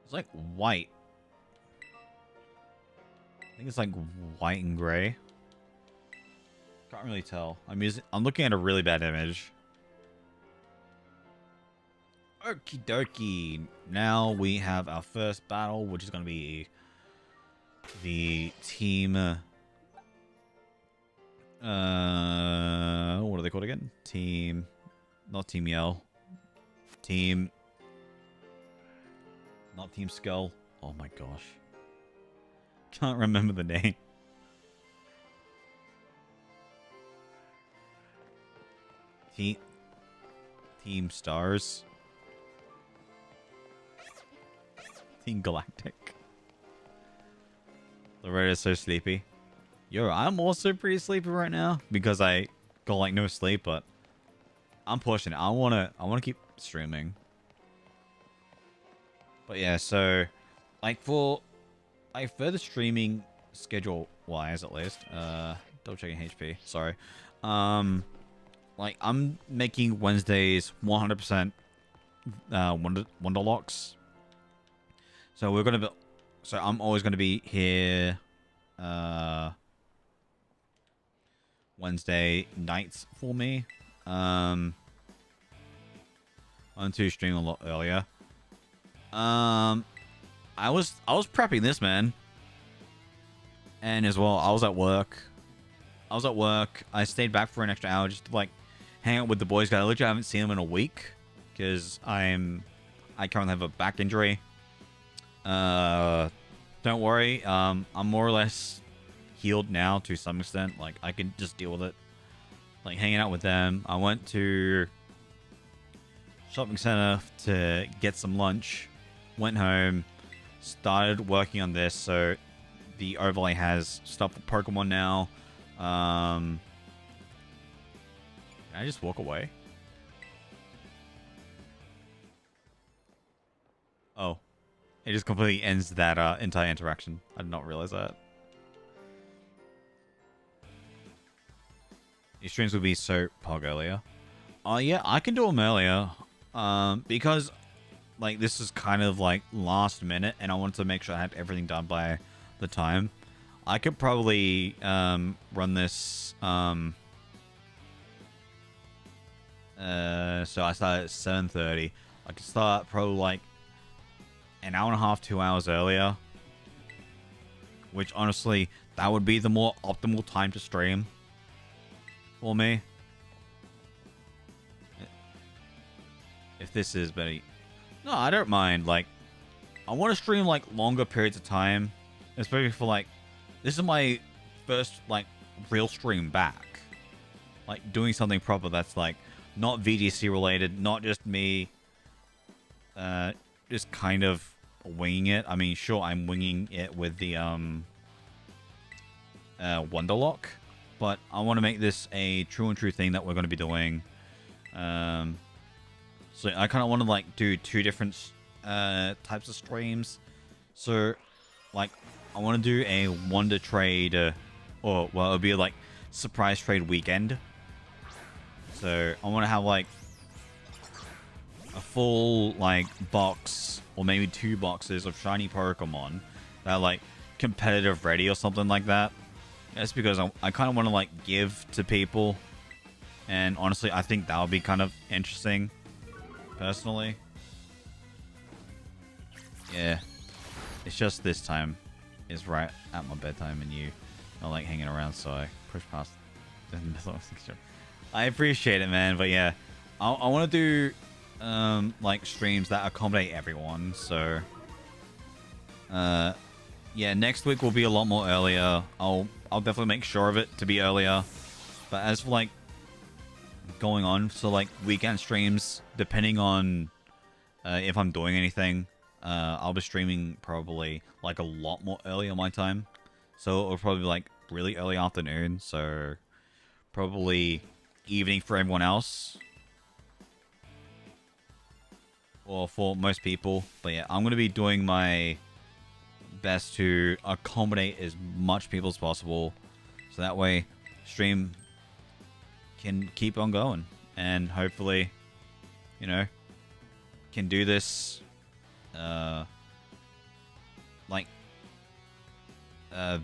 It's like white. I think it's like white and gray. Can't really tell. I'm looking at a really bad image. Okie dokie. Now we have our first battle, which is going to be the team. What are they called again? Team. Not Team Yell. Team. Not Team Skull. Oh my gosh. Can't remember the name. Team Stars. Team Galactic. Loretta's so sleepy. Yo, I'm also pretty sleepy right now because I got like no sleep, but I'm pushing it. I wanna keep streaming. But yeah, so like for the streaming schedule wise at least, double checking HP, sorry. Like I'm making Wednesdays 100% Wonderlocks. So we're gonna be, so I'm always gonna be here Wednesday nights for me. I'm to stream a lot earlier. I was prepping this, man. And as well, I was at work. I stayed back for an extra hour just to like hang out with the boys. I literally haven't seen them in a week because I currently have a back injury. Don't worry. I'm more or less healed now to some extent. Like I can just deal with it. Like hanging out with them. I went to shopping center to get some lunch. Went home, started working on this, so the overlay has stuff for Pokemon now. Can I just walk away? Oh. It just completely ends that entire interaction. I did not realize that. These streams would be so pog earlier. Yeah, I can do them earlier. Because like this is kind of like last minute and I wanted to make sure I had everything done by the time. I could probably run this so I started at 7:30. I could start probably like an hour and a half, 2 hours earlier. Which honestly, that would be the more optimal time to stream for me. If this is better. No, I don't mind. Like, I want to stream like longer periods of time. Especially for like, this is my first like real stream back. Like doing something proper that's like not VGC related, not just me just kind of winging it. I mean, sure, I'm winging it with the Wonderlocke, but I want to make this a true thing that we're going to be doing. So I kind of want to like do two different types of streams. So like I want to do a Wonder Trade or well, it'll be like surprise trade weekend. So I want to have like a full like box or maybe 2 boxes of shiny Pokemon that are like competitive ready or something like that. That's because I kind of want to like give to people, and honestly I think that would be kind of interesting personally. Yeah, it's just this time is right at my bedtime and you are like hanging around, so I push past. I appreciate it, man, but yeah, I want to do like streams that accommodate everyone. So yeah, next week will be a lot more earlier. I'll definitely make sure of it to be earlier. But as for like going on, so like weekend streams, depending on if I'm doing anything, I'll be streaming probably like a lot more early on my time. So it'll probably be like really early afternoon. So probably evening for everyone else. Or for most people. But yeah, I'm going to be doing my best to accommodate as much people as possible. So that way, stream can keep on going. And hopefully, you know, can do this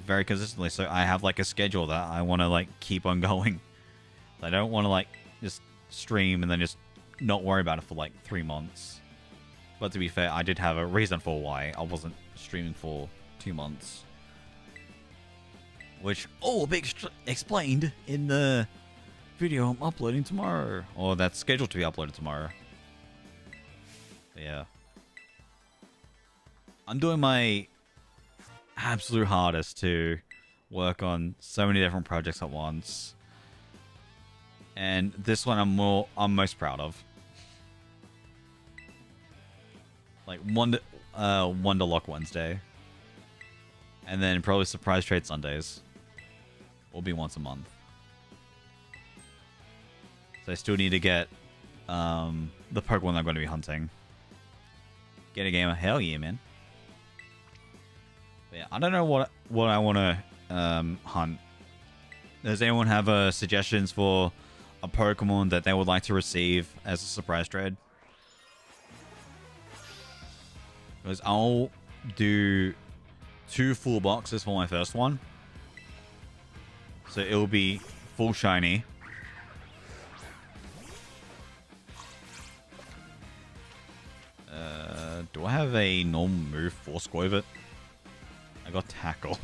very consistently. So I have like a schedule that I want to like keep on going. I don't want to like just stream and then just not worry about it for like 3 months. But to be fair, I did have a reason for why I wasn't streaming for 2 months. Which all be explained in the video I'm uploading tomorrow. Or that's scheduled to be uploaded tomorrow. But yeah. I'm doing my absolute hardest to work on so many different projects at once. And this one I'm most proud of. Like Wonderlocke Wednesday. And then probably Surprise Trade Sundays. Will be once a month. So I still need to get the Pokemon I'm going to be hunting. Get a gamer. Hell yeah, man. But yeah, I don't know what I want to hunt. Does anyone have suggestions for a Pokemon that they would like to receive as a surprise trade? Because I'll do 2 full boxes for my first one. So it'll be full shiny. Do I have a normal move for Squirtle? I got Tackle.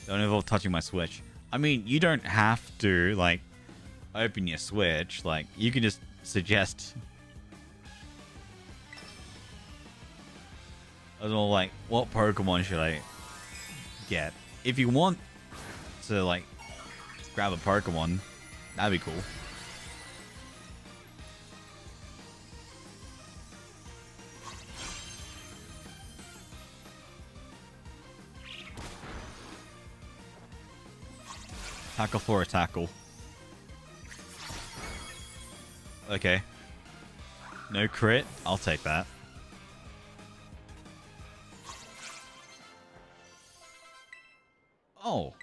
Don't involve touching my Switch. I mean, you don't have to, like, open your Switch. Like, you can just suggest... I don't know, like, what Pokemon should I get? If you want to, like, grab a Pokemon, that'd be cool. Tackle for a tackle. Okay. No crit? I'll take that. Oh.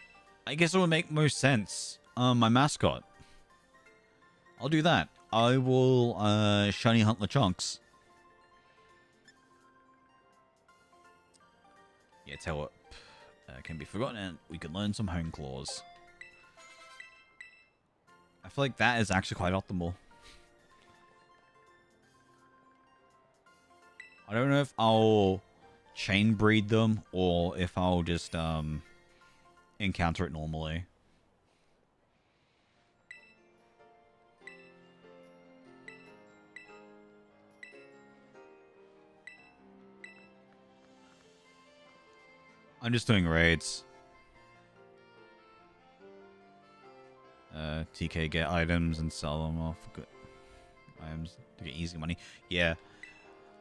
I guess it would make most sense. My mascot. I'll do that. I will, shiny hunt LeChonks. Yeah, tell what. Can be forgotten and we can learn some home claws. I feel like that is actually quite optimal. I don't know if I'll chain breed them or if I'll just encounter it normally. I'm just doing raids. TK get items and sell them off. Good items to get easy money. Yeah.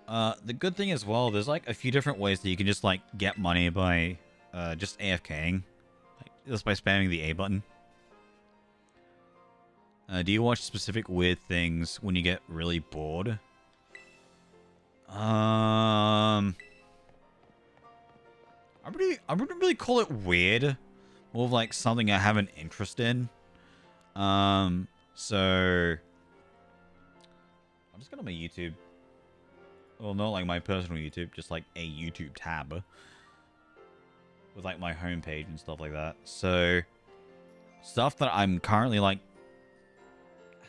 The good thing as well, there's like a few different ways that you can just like get money by just AFKing. Like, just by spamming the A button. Do you watch specific weird things when you get really bored? I wouldn't really call it weird. More of like something I have an interest in. So I'm just gonna my YouTube. Well, not like my personal YouTube, just like a YouTube tab with like my homepage and stuff like that. So stuff that I'm currently like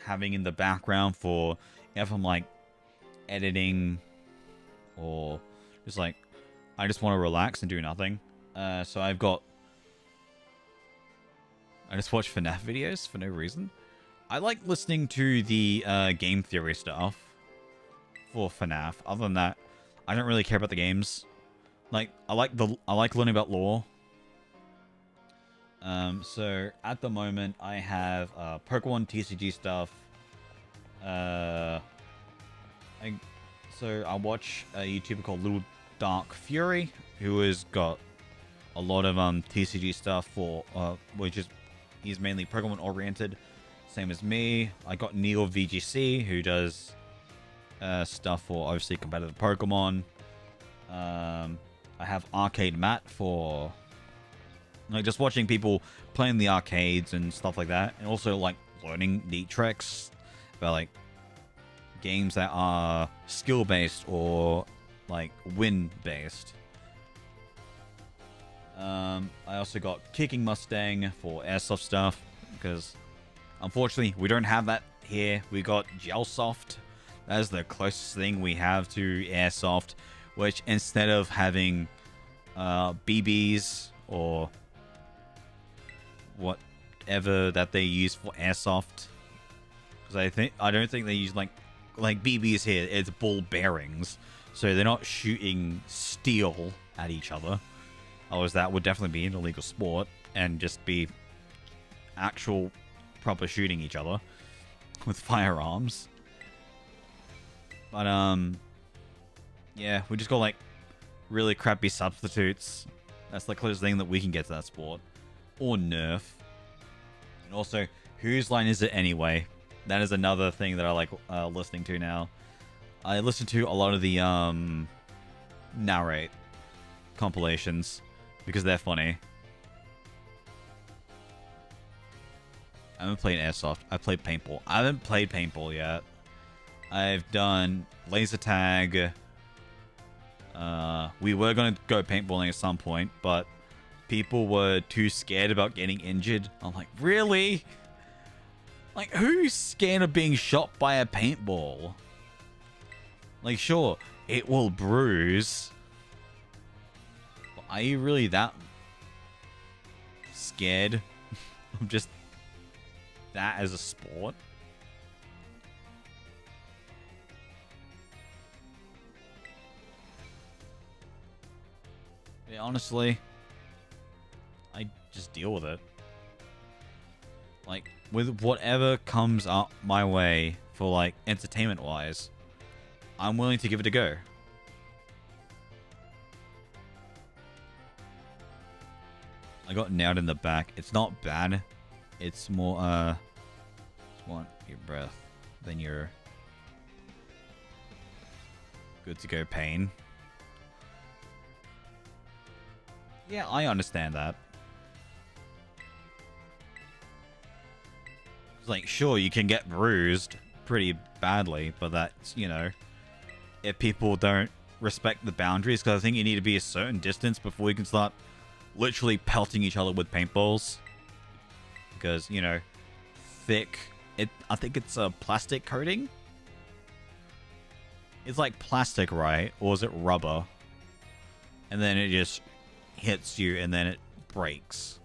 having in the background for if I'm like editing or just like I just want to relax and do nothing. So I just watch FNAF videos for no reason. I like listening to the game theory stuff for FNAF. Other than that, I don't really care about the games. Like, I like learning about lore. So at the moment, I have Pokemon TCG stuff. So I watch a YouTuber called Little Dark Fury, who has got a lot of TCG stuff for which is he's mainly Pokemon oriented, same as me. I got Neil VGC, who does stuff for obviously competitive Pokemon. I have Arcade Matt for like just watching people playing the arcades and stuff like that, and also like learning neat tricks about like games that are skill based or like win based. I also got Kicking Mustang for airsoft stuff because unfortunately we don't have that here. We got Gelsoft. That is the closest thing we have to airsoft, which instead of having BBs or whatever that they use for airsoft, because I don't think they use like BBs here. It's ball bearings, so they're not shooting steel at each other. Otherwise, that would definitely be an illegal sport and just be actual proper shooting each other with firearms. But yeah, we just got like really crappy substitutes. That's the closest thing that we can get to that sport, or Nerf. And also, whose line is it anyway? That is another thing that I like listening to now. I listen to a lot of the narrate compilations because they're funny. I haven't played airsoft. I played paintball. I haven't played paintball yet. I've done laser tag. We were going to go paintballing at some point, but people were too scared about getting injured. I'm like, really? Like, who's scared of being shot by a paintball? Like, sure, it will bruise. But are you really that scared of just that as a sport? Yeah, honestly, I just deal with it. Like, with whatever comes up my way for, like, entertainment-wise, I'm willing to give it a go. I got nailed in the back. It's not bad. It's more, just want your breath than your good to go pain. Yeah, I understand that. It's like, sure, you can get bruised pretty badly, but that's, you know, if people don't respect the boundaries, because I think you need to be a certain distance before you can start literally pelting each other with paintballs. Because, you know, thick, I think it's a plastic coating? It's like plastic, right? Or is it rubber? And then it just hits you and then it breaks.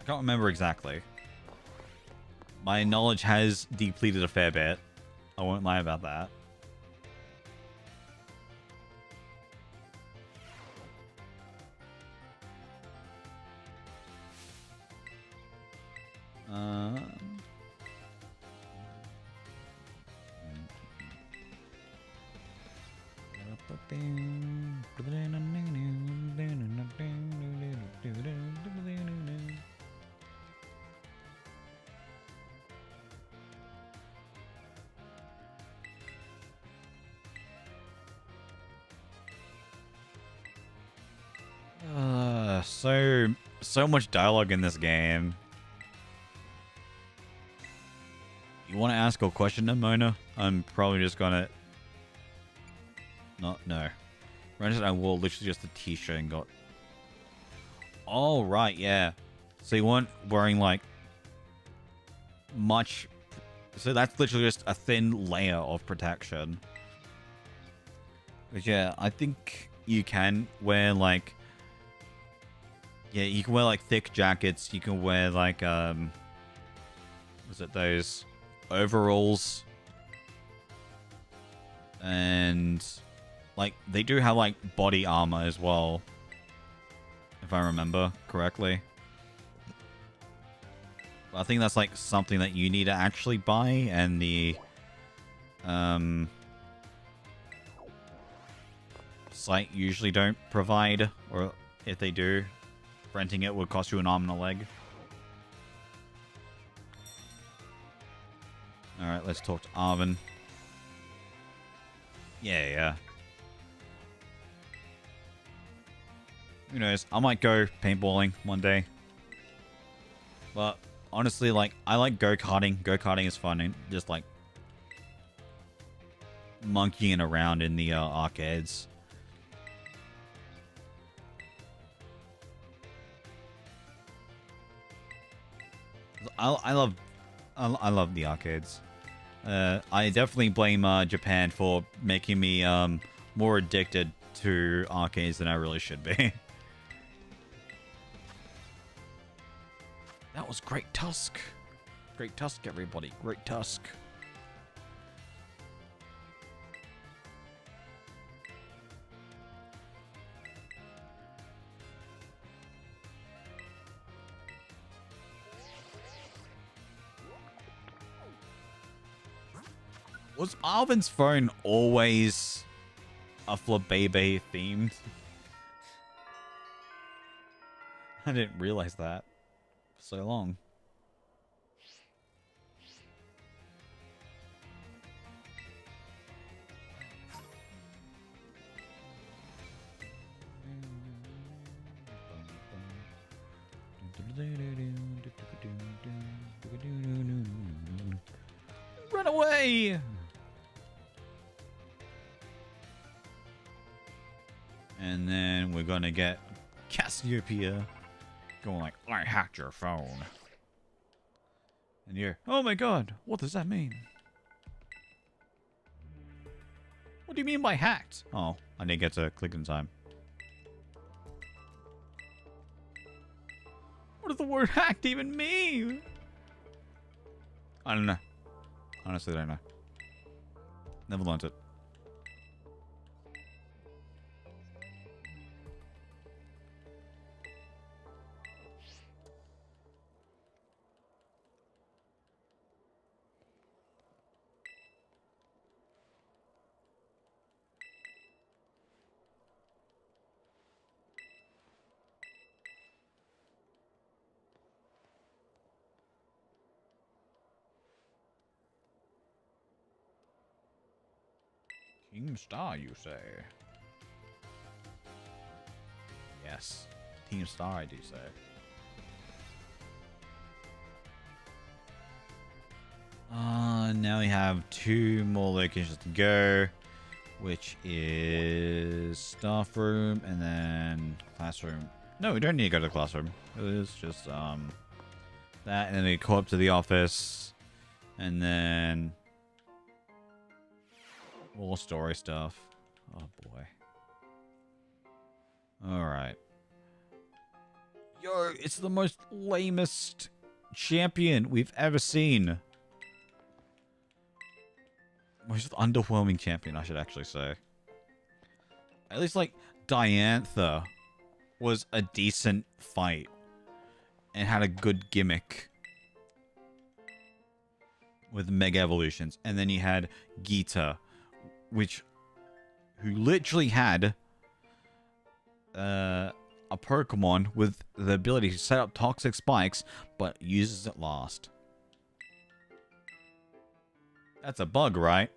I can't remember exactly. My knowledge has depleted a fair bit. I won't lie about that. So much dialogue in this game. You want to ask a question, Mona? I'm probably just gonna... No. Granted, I wore literally just a t-shirt and got... Oh, right, yeah. So you weren't wearing, like, much... So that's literally just a thin layer of protection. But yeah, I think you can wear, like... Yeah, you can wear like thick jackets. You can wear like was it those overalls? And like they do have like body armor as well, if I remember correctly. But I think that's like something that you need to actually buy, and the site usually don't provide, or if they do, renting it would cost you an arm and a leg. Alright, let's talk to Arvin. Yeah. Who knows? I might go paintballing one day. But honestly, like, I like go-karting. Go-karting is fun, and just like monkeying around in the arcades. I love the arcades. I definitely blame Japan for making me more addicted to arcades than I really should be. That was Great Tusk. Great Tusk, everybody. Great Tusk. Was Arvin's phone always a Flabébé themed? I didn't realize that for so long. Run away! And then we're gonna get Cassiopeia going like, I hacked your phone. And you're, oh my god, what does that mean? What do you mean by hacked? Oh, I didn't get to click in time. What does the word hacked even mean? I don't know. Honestly, I don't know. Never learned it. Team Star, you say? Yes. Team Star, I do say. Now we have 2 more locations to go, which is staff room and then classroom. No, we don't need to go to the classroom. It is just that, and then we go up to the office, and then more story stuff. Oh boy. Alright. Yo, it's the most lamest champion we've ever seen. Most underwhelming champion, I should actually say. At least, like, Diantha was a decent fight and had a good gimmick with Mega Evolutions. And then you had Geeta, who literally had a Pokemon with the ability to set up toxic spikes, but uses it last. That's a bug, right?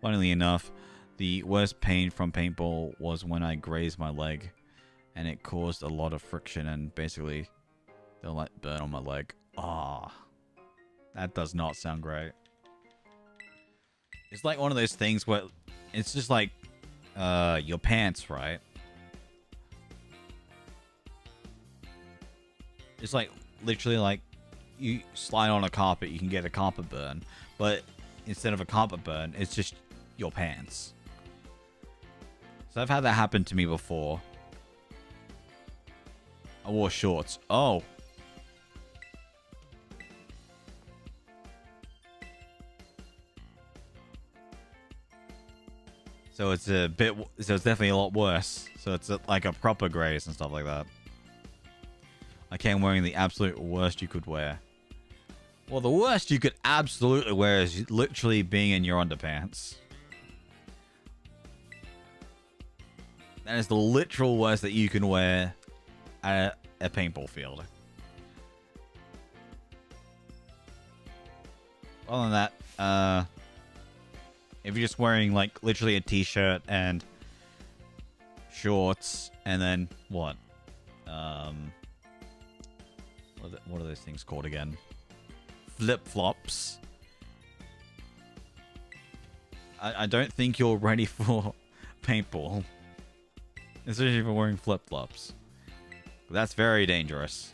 Funnily enough, the worst pain from paintball was when I grazed my leg, and it caused a lot of friction and basically the light burn on my leg. Ah, that does not sound great. It's like one of those things where it's just like your pants, right? It's like literally like you slide on a carpet, you can get a carpet burn, but instead of a carpet burn, it's just your pants. So I've had that happen to me before. I wore shorts. Oh. So it's a bit, so it's definitely a lot worse. So it's like a proper grace and stuff like that. I came wearing the absolute worst you could wear. Well, the worst you could absolutely wear is literally being in your underpants. That is the literal worst that you can wear at a paintball field. Other than that, if you're just wearing, like, literally a t-shirt and shorts, and then, what? What are those things called again? Flip-flops. I don't think you're ready for paintball. Especially if you're wearing flip-flops. That's very dangerous.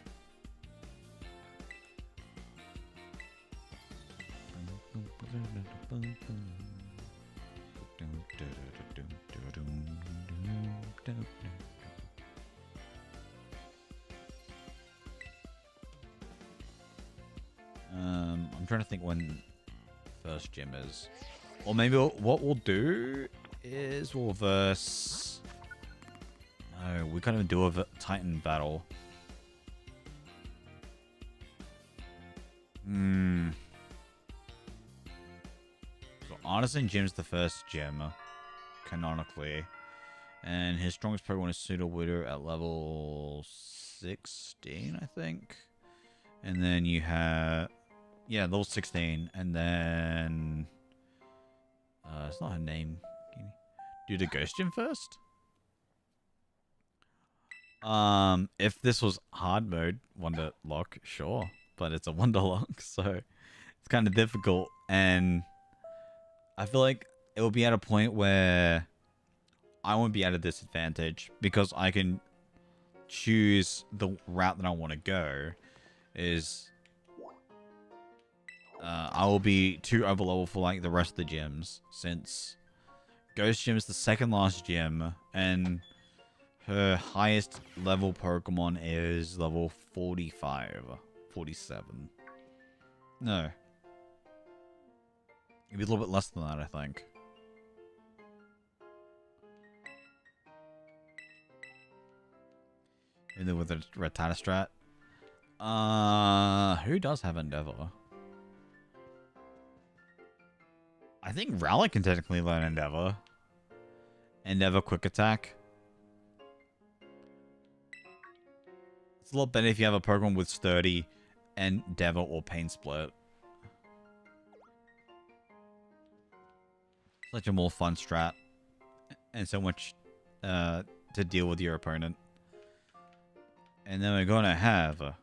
I'm trying to think when first gym is. Or maybe what we'll do is we'll verse... No, we can't even do a Titan battle. So Artisan Gym's the first gym, canonically. And his strongest Pokemon is Pseudo-Widow at level 16, I think. And then you have... Yeah, level 16. And then... it's not her name. Do the Ghost Gym first? If this was hard mode, Wonderlocke, sure. But it's a Wonderlocke, so... It's kind of difficult. And... I feel like it will be at a point where... I won't be at a disadvantage. Because I can... choose the route that I want to go. Is... I will be too overlevel for like the rest of the gyms, since Ghost Gym is the second last gym, and her highest level Pokemon is level 45, 47. No. It'd be a little bit less than that, I think. And then with the Rattata strat. Who does have Endeavor? I think Rowlet can technically learn Endeavor. Endeavor Quick Attack. It's a lot better if you have a Pokemon with Sturdy, Endeavor, or Pain Split. Such a more fun strat. And so much to deal with your opponent. And then we're gonna have...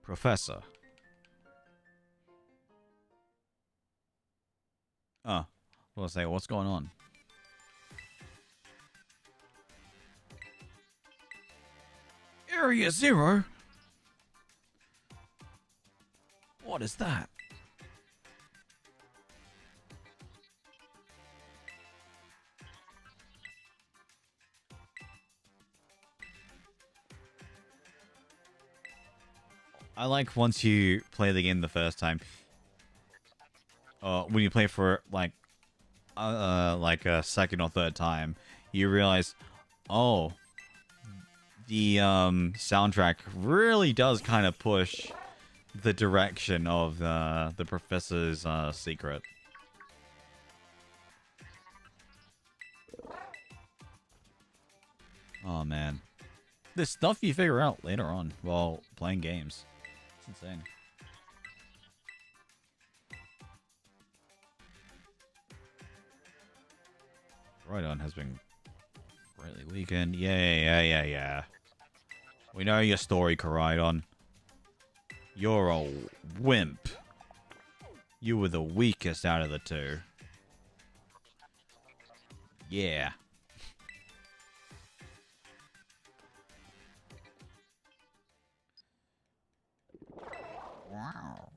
Professor. Oh, what was I say? What's going on? Area 0? What is that? I like once you play the game the first time, when you play for like a second or third time, you realize, oh, the soundtrack really does kind of push the direction of the professor's secret. Oh man, this stuff you figure out later on while playing games. It's insane. Rhydon has been greatly weakened. Yeah. We know your story, Rhydon. You're a wimp. You were the weakest out of the two. Yeah. Wow.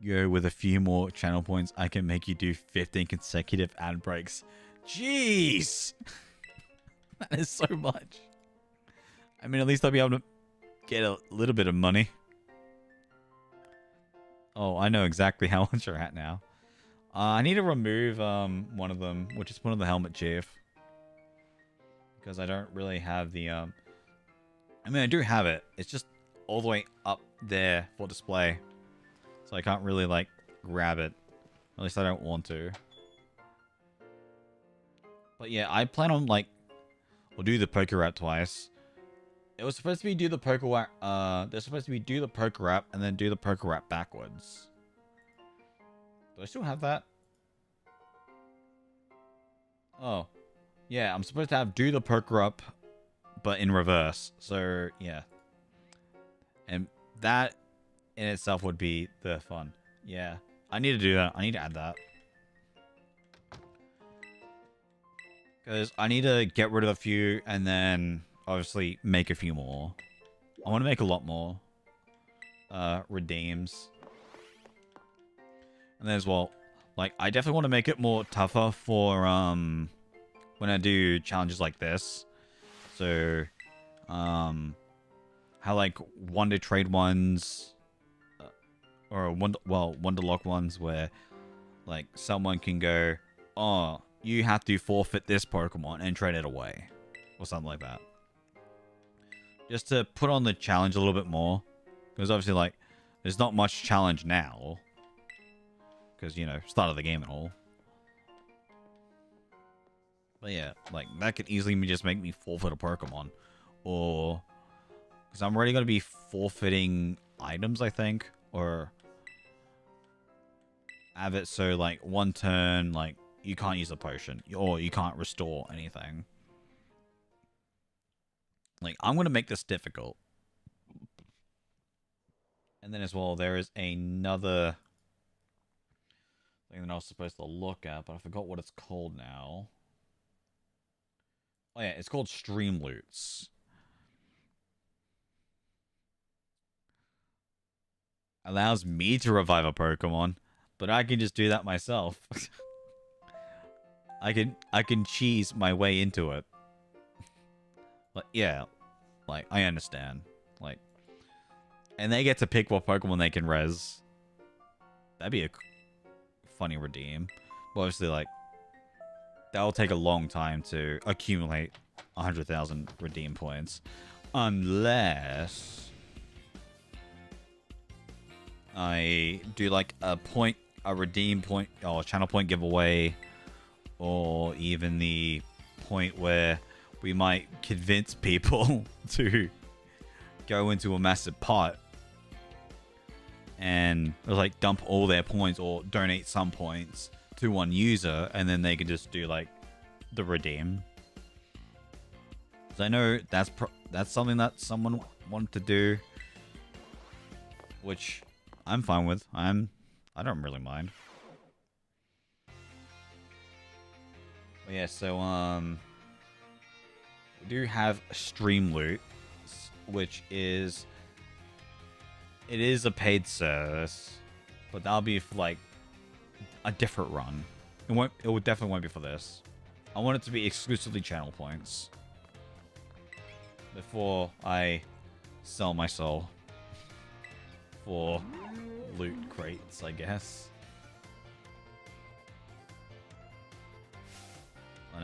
go with a few more channel points, I can make you do 15 consecutive ad breaks. Jeez! That is so much. I mean, at least I'll be able to get a little bit of money. Oh, I know exactly how much you're at now. I need to remove one of them, which is one of the helmet chief. Because I don't really have the... I mean, I do have it. It's just all the way up there for display. So I can't really, like, grab it. At least I don't want to. But yeah, I plan on, like... We'll do the poker rap twice. It was supposed to be do the poker rap... They're supposed to be do the poker rap and then do the poker rap backwards. Do I still have that? Oh. Yeah, I'm supposed to have do the poker up, but in reverse. So, yeah. And that in itself would be the fun. Yeah. I need to do that. I need to add that. Because I need to get rid of a few and then obviously make a few more. I want to make a lot more. Redeems. And then as well, like, I definitely want to make it more tougher for, when I do challenges like this. So, how, like, Wonder Trade ones, or, Wonderlocke ones where, like, someone can go, oh, you have to forfeit this Pokemon and trade it away. Or something like that. Just to put on the challenge a little bit more. Because obviously, like, there's not much challenge now. Because, you know, start of the game and all. But yeah, like, that could easily just make me forfeit a Pokemon. Or... Because I'm already going to be forfeiting items, I think. Or... have it so, like, one turn, like, you can't use a potion. Or you can't restore anything. Like, I'm going to make this difficult. And then as well, there is another thing that I was supposed to look at, but I forgot what it's called now. Oh yeah, it's called Stream Loots. Allows me to revive a Pokemon, but I can just do that myself. I can cheese my way into it. But yeah, like, I understand. Like, and they get to pick what Pokemon they can res. That'd be a funny redeem. But obviously, like, that'll take a long time to accumulate 100,000 redeem points. Unless I do, like, a redeem point, or channel point giveaway, or even the point where we might convince people to go into a massive pot and, like, dump all their points or donate some points to one user, and then they can just do, like, the redeem. So I know that's something that someone wanted to do, which I'm fine with. I don't really mind. But yeah, so we do have Stream Loot, which is a paid service, but that'll be for, like, a different run. It definitely won't be for this. I want it to be exclusively channel points before I sell my soul for loot crates, I guess. But,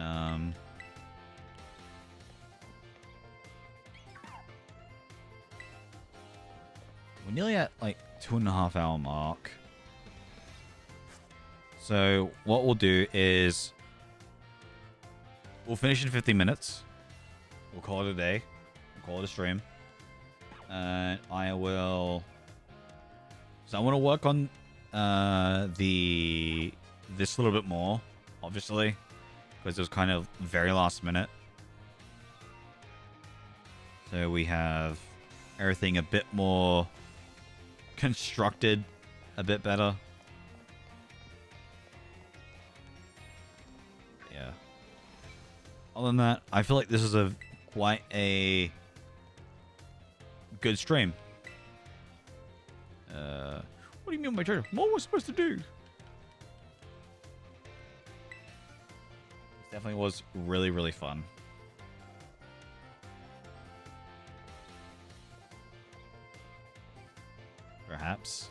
we're nearly at, like, 2.5 hour mark. So what we'll do is we'll finish in 15 minutes. We'll call it a day. We'll call it a stream. And I will... So I want to work on this a little bit more, obviously, because it was kind of very last minute. So we have everything a bit more constructed, a bit better. Yeah. Other than that, I feel like this is quite a good stream. What do you mean by traitor? What was I supposed to do? This definitely was really, really fun. Perhaps.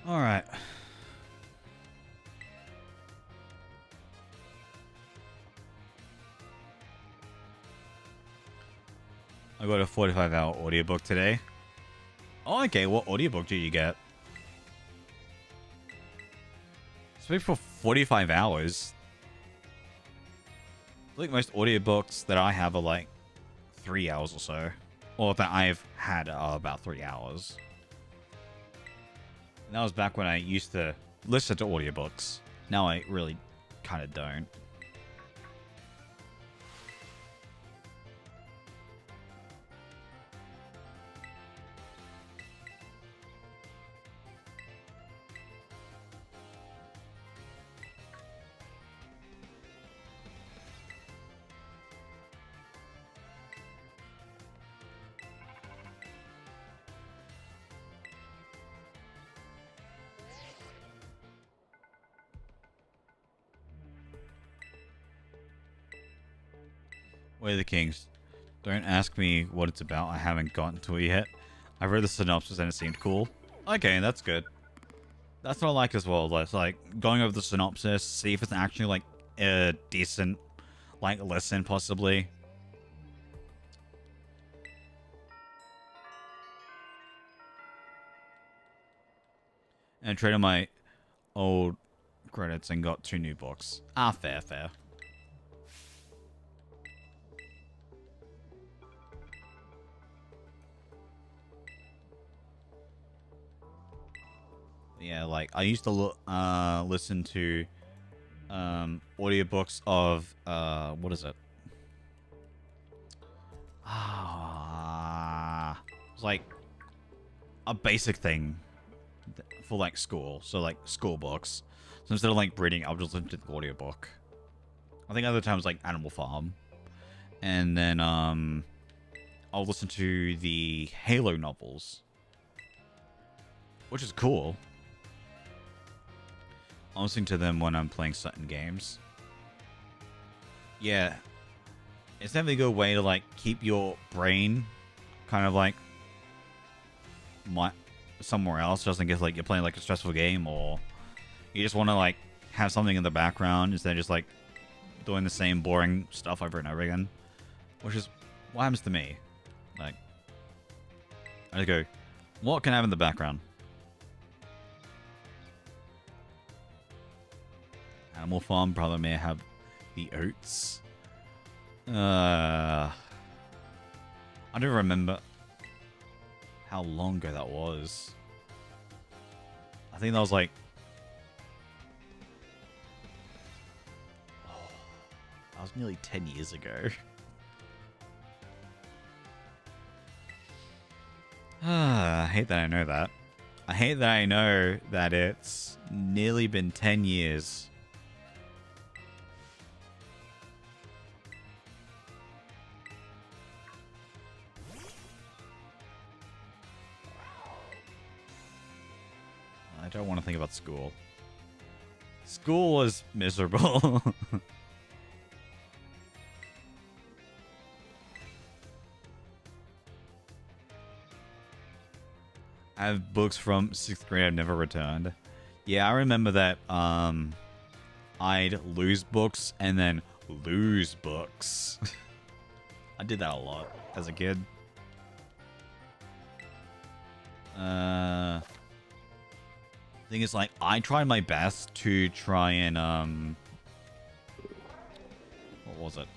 All right. I got a 45-hour audiobook today. Oh, okay. What audiobook did you get? It's been for 45 hours. I think most audiobooks that I have are like 3 hours or so. Or that I've had are about 3 hours. And that was back when I used to listen to audiobooks. Now I really kind of don't. Way of the Kings. Don't ask me what it's about. I haven't gotten to it yet. I read the synopsis and it seemed cool. Okay, that's good. That's what I like as well. It's like going over the synopsis, see if it's actually like a decent like listen possibly. And I traded my old credits and got 2 new books. Ah, fair, fair. Yeah, like I used to listen to audiobooks of what is it? It's like a basic thing for like school, so like school books. So instead of like reading, I'll just listen to the audiobook. I think other times like Animal Farm, and then I'll listen to the Halo novels, which is cool. I'm listening to them when I'm playing certain games. Yeah. It's definitely a good way to, like, keep your brain kind of, like, somewhere else. Just in case, like, you're playing, like, a stressful game or you just want to, like, have something in the background instead of just, like, doing the same boring stuff over and over again. Which is what happens to me. Like, I just go, what can I have in the background? Animal Farm probably may have the oats. I don't remember how long ago that was. I think that was like... Oh, that was nearly 10 years ago. I hate that I know that. I hate that I know that it's nearly been 10 years. I don't want to think about school. School was miserable. I have books from 6th grade I've never returned. Yeah, I remember that I'd lose books and then lose books. I did that a lot as a kid. Thing is, like, I tried my best to try and what was it?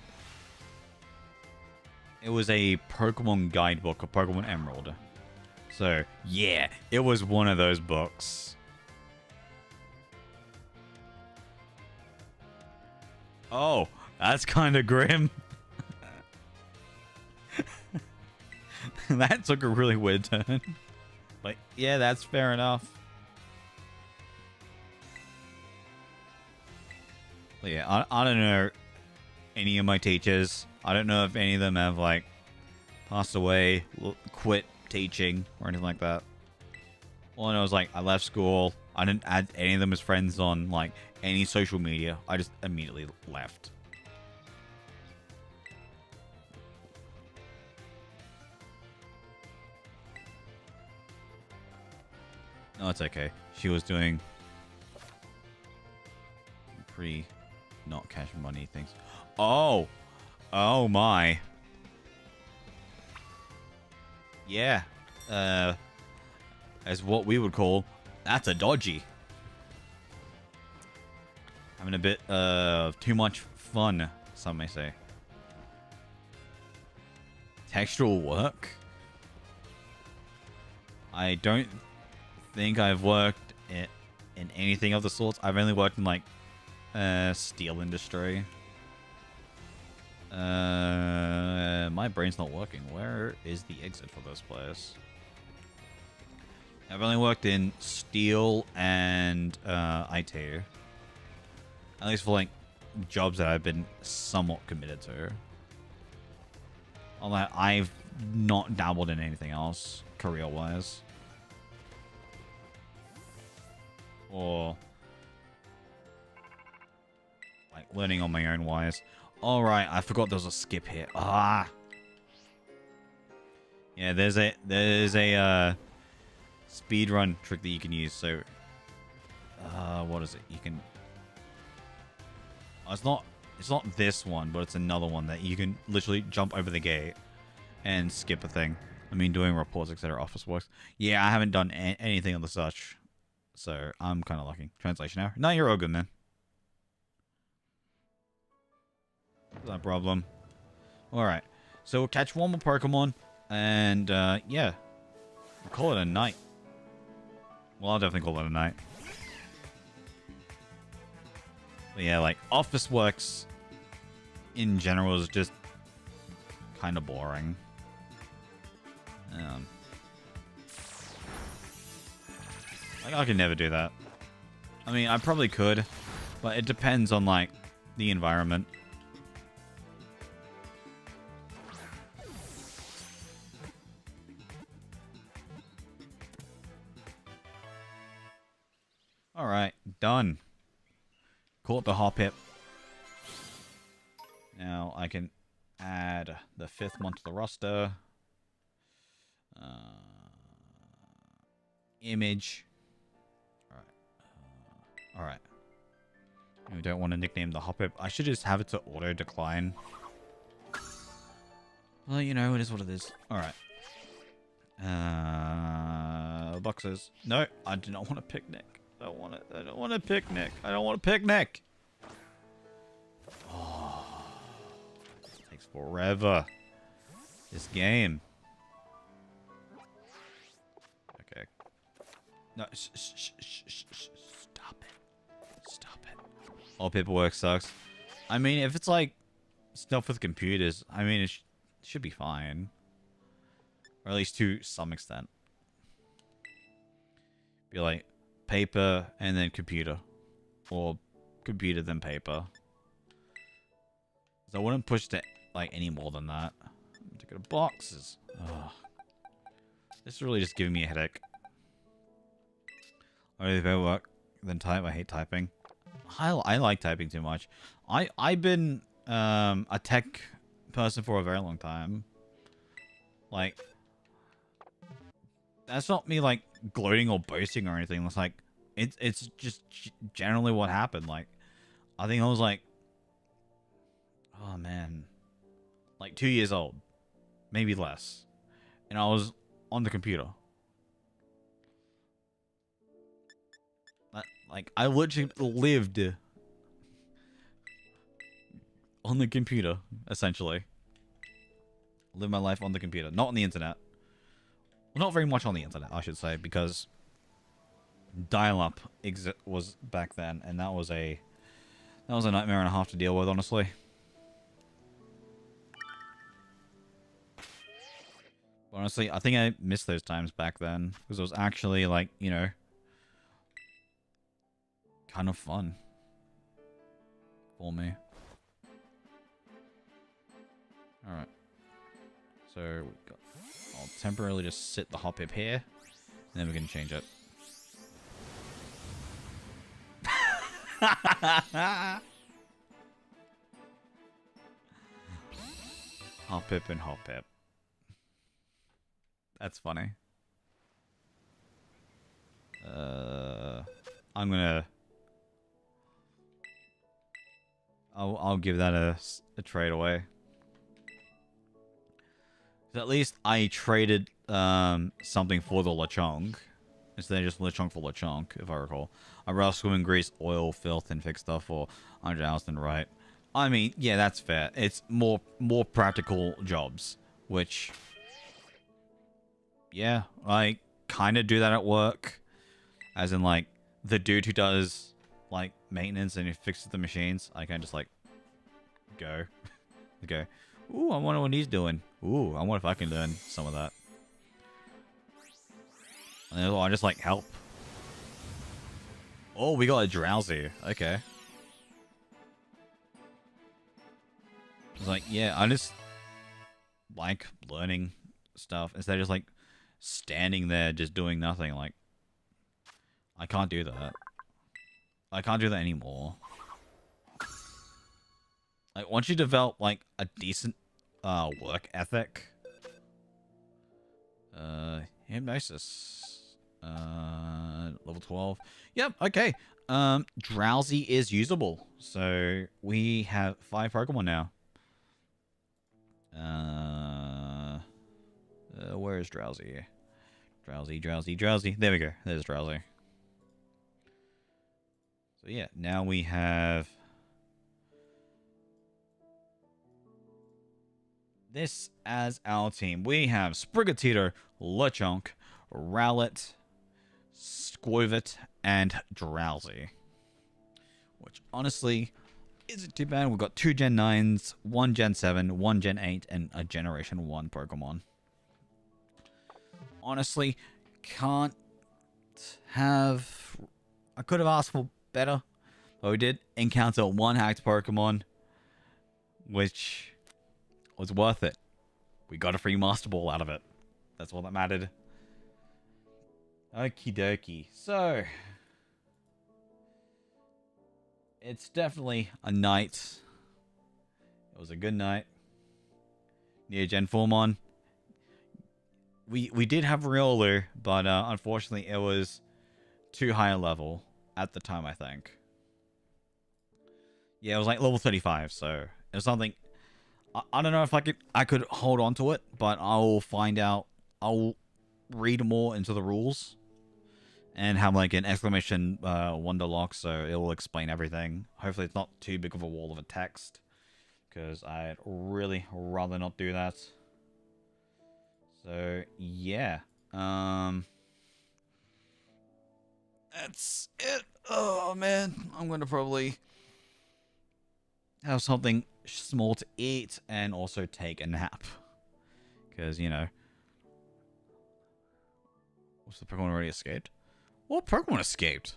It was a Pokemon guidebook, a Pokemon Emerald. So, yeah, it was one of those books. Oh, that's kind of grim. That took a really weird turn. But yeah, that's fair enough. But yeah, I don't know any of my teachers. I don't know if any of them have, like, passed away, quit teaching, or anything like that. All I know is, like, I left school. I didn't add any of them as friends on, like, any social media. I just immediately left. No, it's okay. She was doing pretty not cash money things. Oh! Oh my. Yeah. As what we would call, that's a dodgy. Having a bit of too much fun, some may say. Textual work? I don't think I've worked in anything of the sorts. I've only worked in, like, steel industry. My brain's not working. Where is the exit for this place? I've only worked in steel and IT. At least for, like, jobs that I've been somewhat committed to. Although I've not dabbled in anything else, career-wise. Or, like, learning on my own wise. Alright, I forgot there was a skip here. Ah! Yeah, there's a speedrun trick that you can use, so... what is it? You can... Oh, it's not this one, but it's another one that you can literally jump over the gate and skip a thing. I mean, doing reports, etc. Office works. Yeah, I haven't done anything of the such. So, I'm kind of lucky. Translation error. No, you're all good, man. No problem. Alright. So, we'll catch one more Pokemon. And, yeah. We'll call it a night. Well, I'll definitely call it a night. But yeah, like, office works in general is just kind of boring. Like, I could never do that. I mean, I probably could, but it depends on, like, the environment. Alright, done. Caught the Hoppip. Now I can add the 5th one to the roster. Image. Alright. We don't want to nickname the Hoppip. I should just have it to auto-decline. Well, you know, it is what it is. Alright. Boxes. No, I do not want a picnic. I don't want it. I don't want a picnic. I don't want a picnic. Oh, it takes forever. This game. Okay. No, stop it. Stop it. All paperwork sucks. I mean, if it's like stuff with computers, I mean, it should be fine. Or at least to some extent. Be like paper and then computer. Or computer then paper. So I wouldn't push to like any more than that. To go to boxes. Ugh. This is really just giving me a headache. I really better work than type. I hate typing. I like typing too much. I've been a tech person for a very long time. Like, that's not me like gloating or boasting or anything. It's like it's just generally what happened. Like, I think I was like, oh man, like 2 years old, maybe less, and I was on the computer. Like, I literally lived on the computer, essentially. Live my life on the computer, not on the internet. Well, not very much on the internet, I should say, because dial-up was back then, and that was a nightmare and a half to deal with, honestly. Honestly, I think I missed those times back then because it was actually like, kind of fun for me. All right. So I'll temporarily just sit the hop pip here, and then we can change it. Hop pip and hop pip. That's funny. I'm gonna. I'll give that a trade away. At least I traded something for the Lechonk instead of just Lechonk for Lechonk, if I recall. I'd rather swim in grease, oil, filth, and fix stuff for 100,000, right? I mean, yeah, that's fair. It's more practical jobs, which, yeah, I kind of do that at work, as in like the dude who does like maintenance and he fixes the machines. I can just like go. Ooh, I wonder what he's doing. Ooh, I wonder if I can learn some of that. And then I just like help. Oh, we got a drowsy. Okay. It's like, yeah, I just like learning stuff instead of just like standing there just doing nothing. Like, I can't do that. I can't do that anymore. Like, once you develop like a decent work ethic, hypnosis, level 12. Yep. Okay. Drowsy is usable, so we have 5 Pokemon now. Where is Drowsy? Drowsy. There we go. There's Drowsy. So yeah, now we have this as our team. We have Sprigatito, Lechonk, Rowlet, Squirvet, and Drowsy. Which honestly isn't too bad. We've got 2 Gen 9s, 1 Gen 7, 1 Gen 8, and a Generation 1 Pokemon. Honestly, can't have... I could have asked for better, but we did encounter 1 hacked Pokemon, which was worth it. We got a free Master Ball out of it. That's all that mattered. Okie dokie. So, it's definitely a night. It was a good night. Neo Gen Formon. We did have Riolu, but unfortunately it was too high a level at the time, I think. Yeah, it was like level 35, so it was something. I don't know if I could hold on to it, but I'll find out. I'll read more into the rules and have like an exclamation Wonderlocke, so it will explain everything. Hopefully it's not too big of a wall of a text, because I'd really rather not do that. So yeah, that's it. Oh man, I'm gonna probably have something small to eat and also take a nap, because what's the Pokemon already escaped? What Pokemon escaped?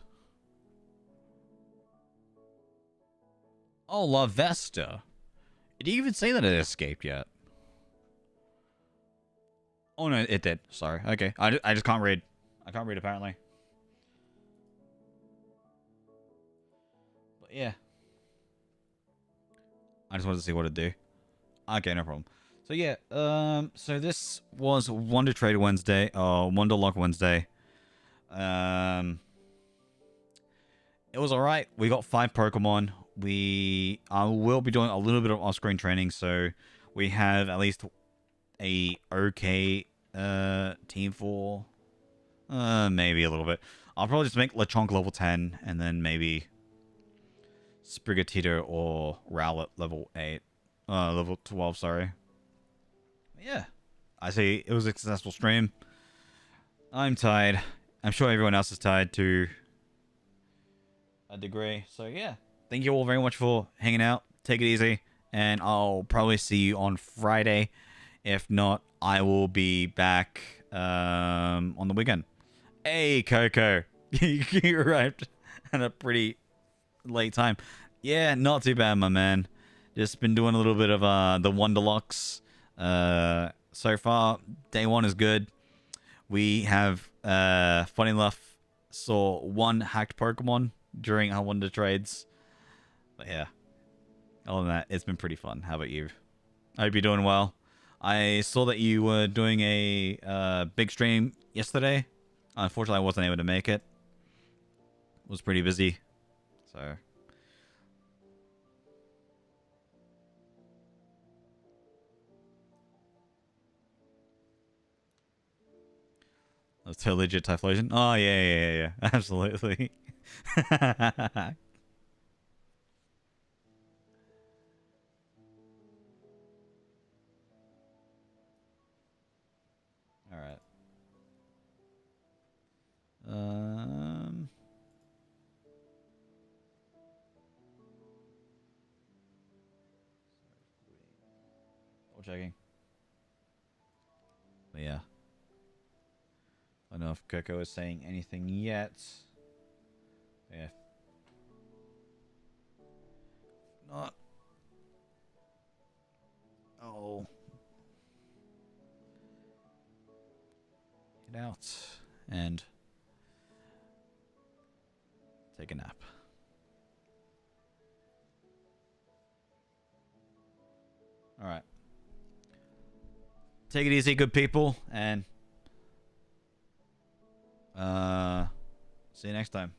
Oh, La Vesta. Did you even say that it escaped yet? Oh no, it did. Sorry. Okay, I just can't read. I can't read apparently. But yeah, I just wanted to see what it'd do. Okay, no problem. So yeah, so this was Wonderlocke Wednesday. It was alright. We got 5 Pokemon. We will be doing a little bit of off-screen training, so we have at least a okay team for maybe a little bit. I'll probably just make Lechonk level 10 and then maybe Sprigatito or Rowlet level 8. Level 12, sorry. Yeah. I say it was a successful stream. I'm tired. I'm sure everyone else is tired to a degree. So yeah. Thank you all very much for hanging out. Take it easy. And I'll probably see you on Friday. If not, I will be back on the weekend. Hey, Coco. You arrived at a pretty late time. Yeah, not too bad, my man. Just been doing a little bit of the Wonderlocks. So far, day one is good. We have, funny enough, saw one hacked Pokemon during our Wonder trades. But yeah, other than that, it's been pretty fun. How about you? I hope you're doing well. I saw that you were doing a big stream yesterday. Unfortunately, I wasn't able to make it. Was pretty busy. So... That's totally legit Typhlosion. Oh, yeah. Absolutely. Alright. Um... Double checking. But yeah. I don't know if Coco is saying anything yet. Yeah. Not. Oh. Get out and take a nap. Alright. Take it easy, good people, and see you next time.